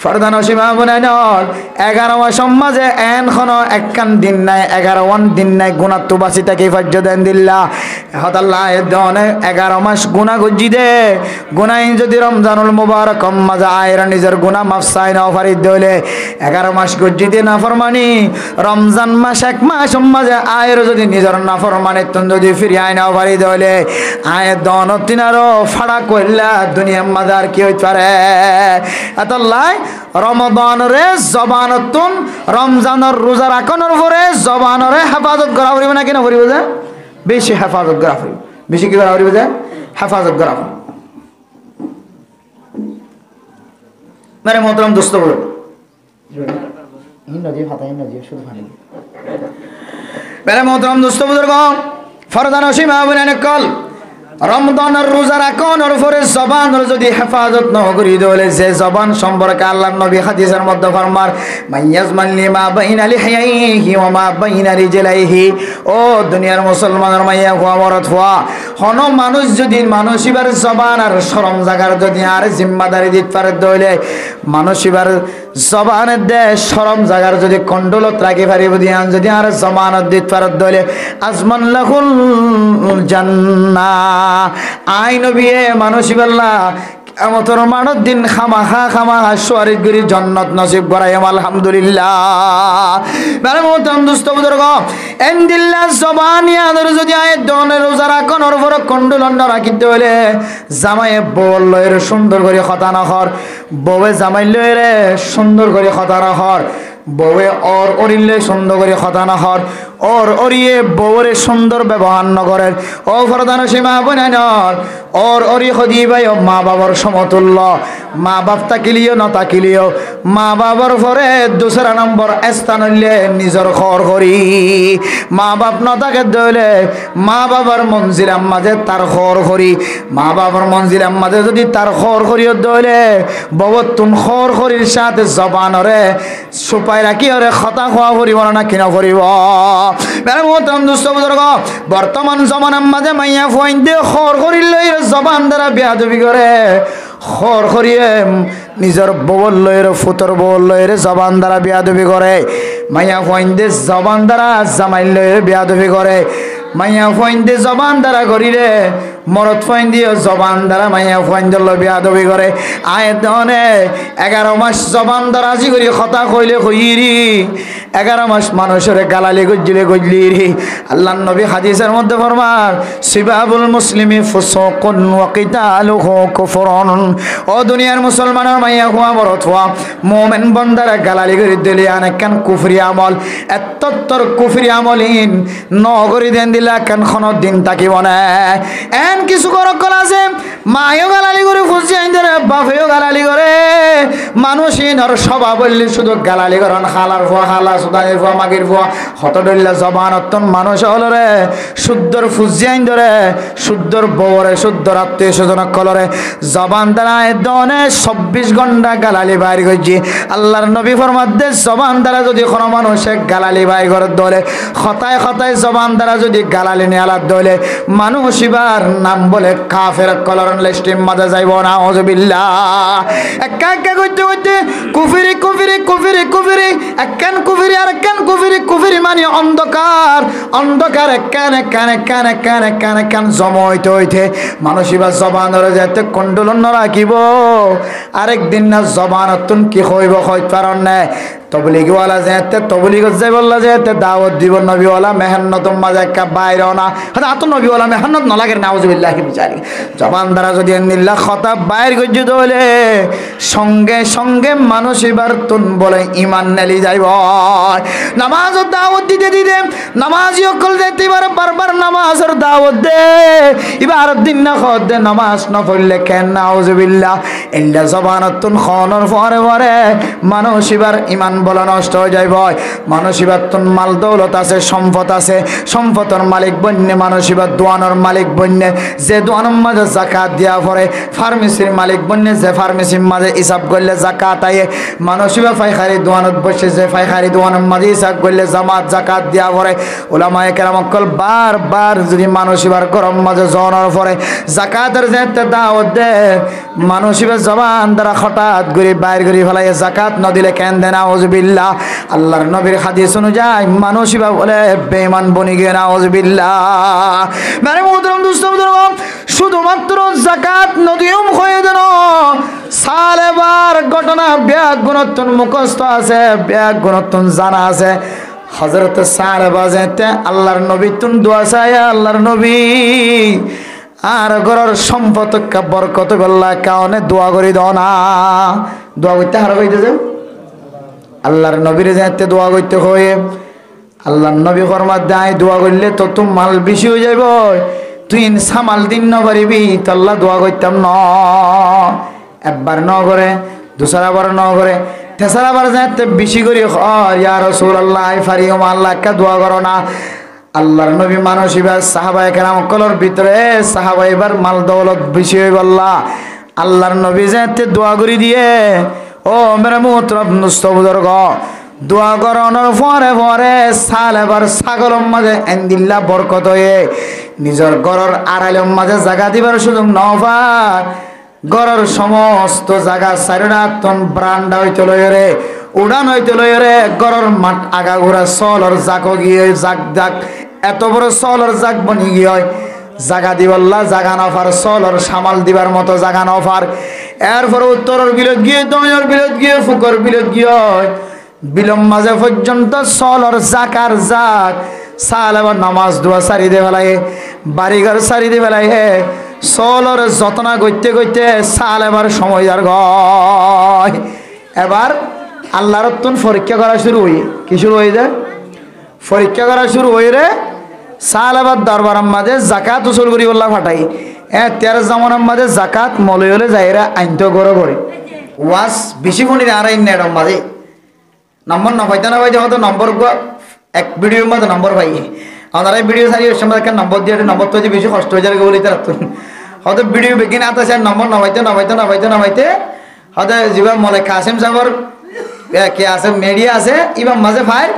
ফরদান সীমা বনানল 11 মাস সমাজে এন খনো একখান দিন নাই 11 দিন নাই গুনাহ তো বাসি তাকে ফজ্জ দেন দিল্লাহ হদাল্লাহ এ দনে 11 মাস গুনাহ গজি দে গুনাহ যদি রমজানুল মুবারক মাঝে আয়রা নিজের গুনাহ মাফ চাই নাও পারি দলে 11 মাস গজি দে নাফরমানি রমজান মাস এক মাস মাঝে আয়রা যদি নিজের নাফরমানি তুন যদি ফিরি আই নাও পারি দলে আয় দন তিনারো ফাড়া কইলা দুনিয়া মাদার কি হইতে পারে আল্লাহ রমাদান রে জবানতুন রমজানের রোজা রাখনোর পরে জবানরে হেফাজত করা পড়িব না কেন পড়িব যে বেশি হেফাজত করা পড়িব বেশি কি করা পড়িব যে হেফাজত করা পড়িব মেরে মোহতরম দোস্ত বল ইন্দ্রজি ফাতা ইন্দ্রজি শুধু পানি মেরে মোহতরম দোস্ত বুজুর্গ ফরদান সীমা বলেন কল রমজানের রোজা রাখনোর পরে জবানের যদি হেফাজত ন করি দলে যে জবান সম্পর্কে আল্লাহর নবী হাদিসের মধ্যে ফরমার মাইয়াজমান লিমা বাইনা লিহিয়াইহি ওয়া মা বাইনা রিজলাইহি ও দুনিয়ার মুসলমানের মাইয়া হুয়া মরত হুয়া হন মানুষ যদি মানুষিবার জবান আর শরম জাগার যদি আর জিম্মাদারি দিতে পারে দলে মানুষিবার জবানের দে শরম জাগার যদি কন্ট্রোলত রাখি পারিব দিয়ান যদি আর জবানত দিতে পারে দলে আজমান লাহুল জান্নাহ আই নবী মানুষই বললা আমতর মানব দিন খামাখা সোয়ারিত গরি জান্নাত নসিব করাই আলহামদুলিল্লাহ মানে মোহতরম দোস্ত বুজুর্গ এন্দিল্লাহ জবানিয়া যদি আয় দনের রোজা রাখনোর পর কন্ডলন্ড রাখিতে হলে জামাইয়ে বল লয়ের সুন্দর করে কথা নহর বউয়ে জামাই লয়ের সুন্দর করে কথা নহর বউয়ে ওর অরিলে সুন্দর করে কথা নহর ওর অরিয়ে বউরে সুন্দর ব্যবহার নগরের ও ফরদান সীমা বনানর ওর অরি হদি ভাই মা বাবার সমতুল্য মা বাপ তাকিলিও ন তাকিলিও মা বাবার পরে দুসরা নম্বর স্থান হইলে নিজের খর করি মা বাপ ন তাকে দইলে মা বাবার মঞ্জিলার মাঝে তার খর করি মা বাবার মঞ্জিলার মাঝে যদি তার খর করিও দইলে ববতুন খর করির সাথে জবানরে সুপাই রাখি ওরে খতা খোয়া করিব না কিনা করিব মেরে মোহতরম দোস্ত বুজুর্গ বর্তমান জমানার মাঝে মাইয়া ফুয়াইন দিয়ে খর করিলে জবান দ্বারা বেয়াদবি করে খর করিয়ে নিজের বউল লয়ের ফুতর বউল লয়ের জবান দ্বারা বেয়াদবি করে মাইয়া ফুয়াইন দিয়ে জবান দ্বারা জামাই লয়ের বেয়াদবি করে মাইয়া ফুয়াইন দিয়ে জবান দ্বারা করিলে মরদ ফুয়াইন দিয়ে জবান দ্বারা মাইয়া ফুয়াইন দিয়ে বেয়াদবি করে আয় দনে 11 মাস জবান দ্বারা আজি করি কথা কইলে কইরি 11 মাস মানুষের গালালি গজ্জিলে গজলিরি আল্লাহর নবী হাদিসের মধ্যে ফরমান সিবাবুল মুসলিমি ফুসুকুন ওয়া কিতালুহু কুফরুন ও দুনিয়ার মুসলমানের মাইয়া হুয়া মরদ হুয়া মুমিন বান্দারা গালালি করে দিলে আনেকান কুফরি আমল এতত্তর কুফরি আমলিন নগরি দেন দিলা কান খন দিন তাকিব না এন কিছু করকল আছে মায়ও গালালি করে ফুসি আইন ধরে বাপেও গালালি করে মানুষিন আর স্বভাব বললে শুধু গালালি করেন খালার ফুয়া খালা সুদানির ফুয়া মাগির ফুয়া হত ডল্লা জবান অত্যন মানুষ হলরে শুদ্ধর ফুসি আইন ধরে শুদ্ধর বউরে শুদ্ধর আত্মীয় স্বজন কলরে জবান দ্বারা দনে 24 ঘন্টা গালালি বাইর করছি আল্লাহর নবী ফরমাতে জবান দ্বারা যদি কোনো মানুষে গালালি বাইর করে দলে খতায় খতায় জবান দ্বারা যদি গালালি নিয়ালার দলে মানুষ এবার নাম বলে কাফের কলরন লিস্টের মাঝে যাইব না আউযুবিল্লাহ একা একা করতে করতে কুফরি কুফরি কুফরি কুফরি একখান কুফরি আর একখান কুফরি কুফরি মানে অন্ধকার অন্ধকার একখান একখান একখান একখান একখান একখান জমা হইতে হইতে মানুষ এবার জবান ধরে যাইতে কন্ট্রোল রাখিব আরেকদিন না জবানতুন কি হইব হইতে পারন না তবলিগওয়ালা যেতে তবলিগ যাই বললা যেতে দাওয়াত দিব নবীওয়ালা মেহনত মাঝে একটা বাইরে না হ্যাঁ তো নবীওয়ালা মেহনত না লাগে নাউজুবিল্লাহ বিচারি জবান দ্বারা যদি নিল্লা খতাব বাইর গজ্জু হলে সঙ্গে সঙ্গে মানুষ এবার তুন বলে ইমান নেলি যাইব নামাজ দাওয়াত দিতে দিতে নামাজি অকল যেতে এবার বারবার নামাজের দাওয়াত দে এবার দিন না খদ দে নামাজ না পড়লে কেন নাউজুবিল্লাহ ইল্লা জবানত তুন খনর পরে পরে মানুষ এবার ইমান বলা নষ্ট হয়ে যায় ভয় মানুষ এবার তুন মাল দৌলত আছে সম্পদ আছে সম্পদের মালিক বন্যে মানুষ এবার দোয়ানোর মালিক বন্যে যে দোয়ানোর মাঝে জাকাত দিয়া পড়ে ফার্মেসির মালিক বন্যে যে ফার্মেসির মাঝে হিসাব করলে জাকাত আয়ে মানুষ এবার পাইখারি দোয়ানত বসে যে পাইখারি দোয়ানোর মাঝে হিসাব করলে জামাত জাকাত দিয়া পড়ে ওলামায়ে কেরাম অকল বারবার যদি মানুষ এবার গরম মাঝে জনের পরে জাকাতের যেতে দাওয়াত দে মানুষ এবার জবান দ্বারা হঠাৎ ঘুরি বাইর ঘুরি ফেলাই জাকাত ন দিলে কেন দেনা নাউজুবিল্লাহ আল্লাহর নবীর হাদিস অনুযায়ী মানুষ বলে বেঈমান বনি গিয়ে নাউজুবিল্লাহ মানে মুহতারাম দোস্ত শুধুমাত্র যাকাত নদিয়ম হয়ে দেন সালেবার ঘটনা ব্যাগ গুণত্তন মুখস্থ আছে ব্যাগ গুণত্তন জানা আছে হযরত সালেবা যেতে আল্লাহর নবী তুন দোয়া চায় আল্লাহর নবী আর ঘরের সম্পদ বরকত বল্লা কারণে দোয়া করি দাও না দোয়া করতে হারা হইতেছে আল্লাহর নবীর যাতে দোয়া করতে হয়ে আল্লাহর নবী ফরমাত দেয় দোয়া করলে তো তুম মাল বেশি হয়ে যাইব তুই সামাল দিন ন পারিবি তো আল্লাহ দোয়া করতাম ন একবার ন করে দুসরাবার ন করে তেসরাবার যাতে বেশি করি ইয়া রাসূলুল্লাহ ফারিও আল্লাহ একটা দোয়া করো না আল্লাহর নবী মানুষ এবার সাহাবায়ে কেরাম কলর ভিতরে সাহাবা এবার মাল দৌলত বেশি হয়ে বললা আল্লাহর নবী যাতে দোয়া করি দিয়ে ও মেরে মুহতরম বুজুর্গ দোয়া করানোর পরে পরে সাল এবার ছাগলের মাঝে এন্দিল্লা বরকত হয়ে নিজের ঘরের আড়াইলের মাঝে জায়গা দিবার সুযোগ নবার ঘরের সমস্ত জায়গা চারিনাতন ব্রান্ডা হইতে লই রে উড়ান হইতে লই রে ঘরের মাঠ আগা ঘুরা চলর জাকো গিয়ে জাক জাক এত বড় চলর জাক বনি গিয়ে জাগা দিবল্লা জাগা নফার চলর সামাল দিবার মতো জাগা নফার এরপর উত্তরের বিলত গিয়ে দমনের বিলত গিয়ে ফুকর বিলত গিয়ে বিলম মাঝে পর্যন্ত চলর জাকার জাক সাল এবার নামাজ দোয়া সারি দে ফেলাই বাড়িঘর সারি দে ফেলাই চলর যতনা করতে করতে সাল এবার সময় আর গয় এবার আল্লাহর তুন পরীক্ষা করা শুরু হই কি শুরু হয়ে যায় পরীক্ষা করা শুরু হই রে সাল এবার দরবারের মাঝে জাকাত উসুল করি বললা ফাটাই তের জামানের মাঝে জাকাত মলে হলে যাইরা আইনটো গড়ে করে ওয়াজ বেশি ফোন আর আইন নেড়ম মাঝে নম্বর না পাইতে হয়তো নম্বর এক ভিডিওর মধ্যে নম্বর পাই আপনারা ভিডিও সারি ওর সময় একটা নম্বর দিয়ে নম্বর তো বেশি কষ্ট হয়ে যাবে বলে হয়তো ভিডিও বেগিন আছে নম্বর নামাইতে হয়তো যেবার মলে কাসেম সাগর কে আছে মিডিয়া আছে এবার মাঝে ফাইল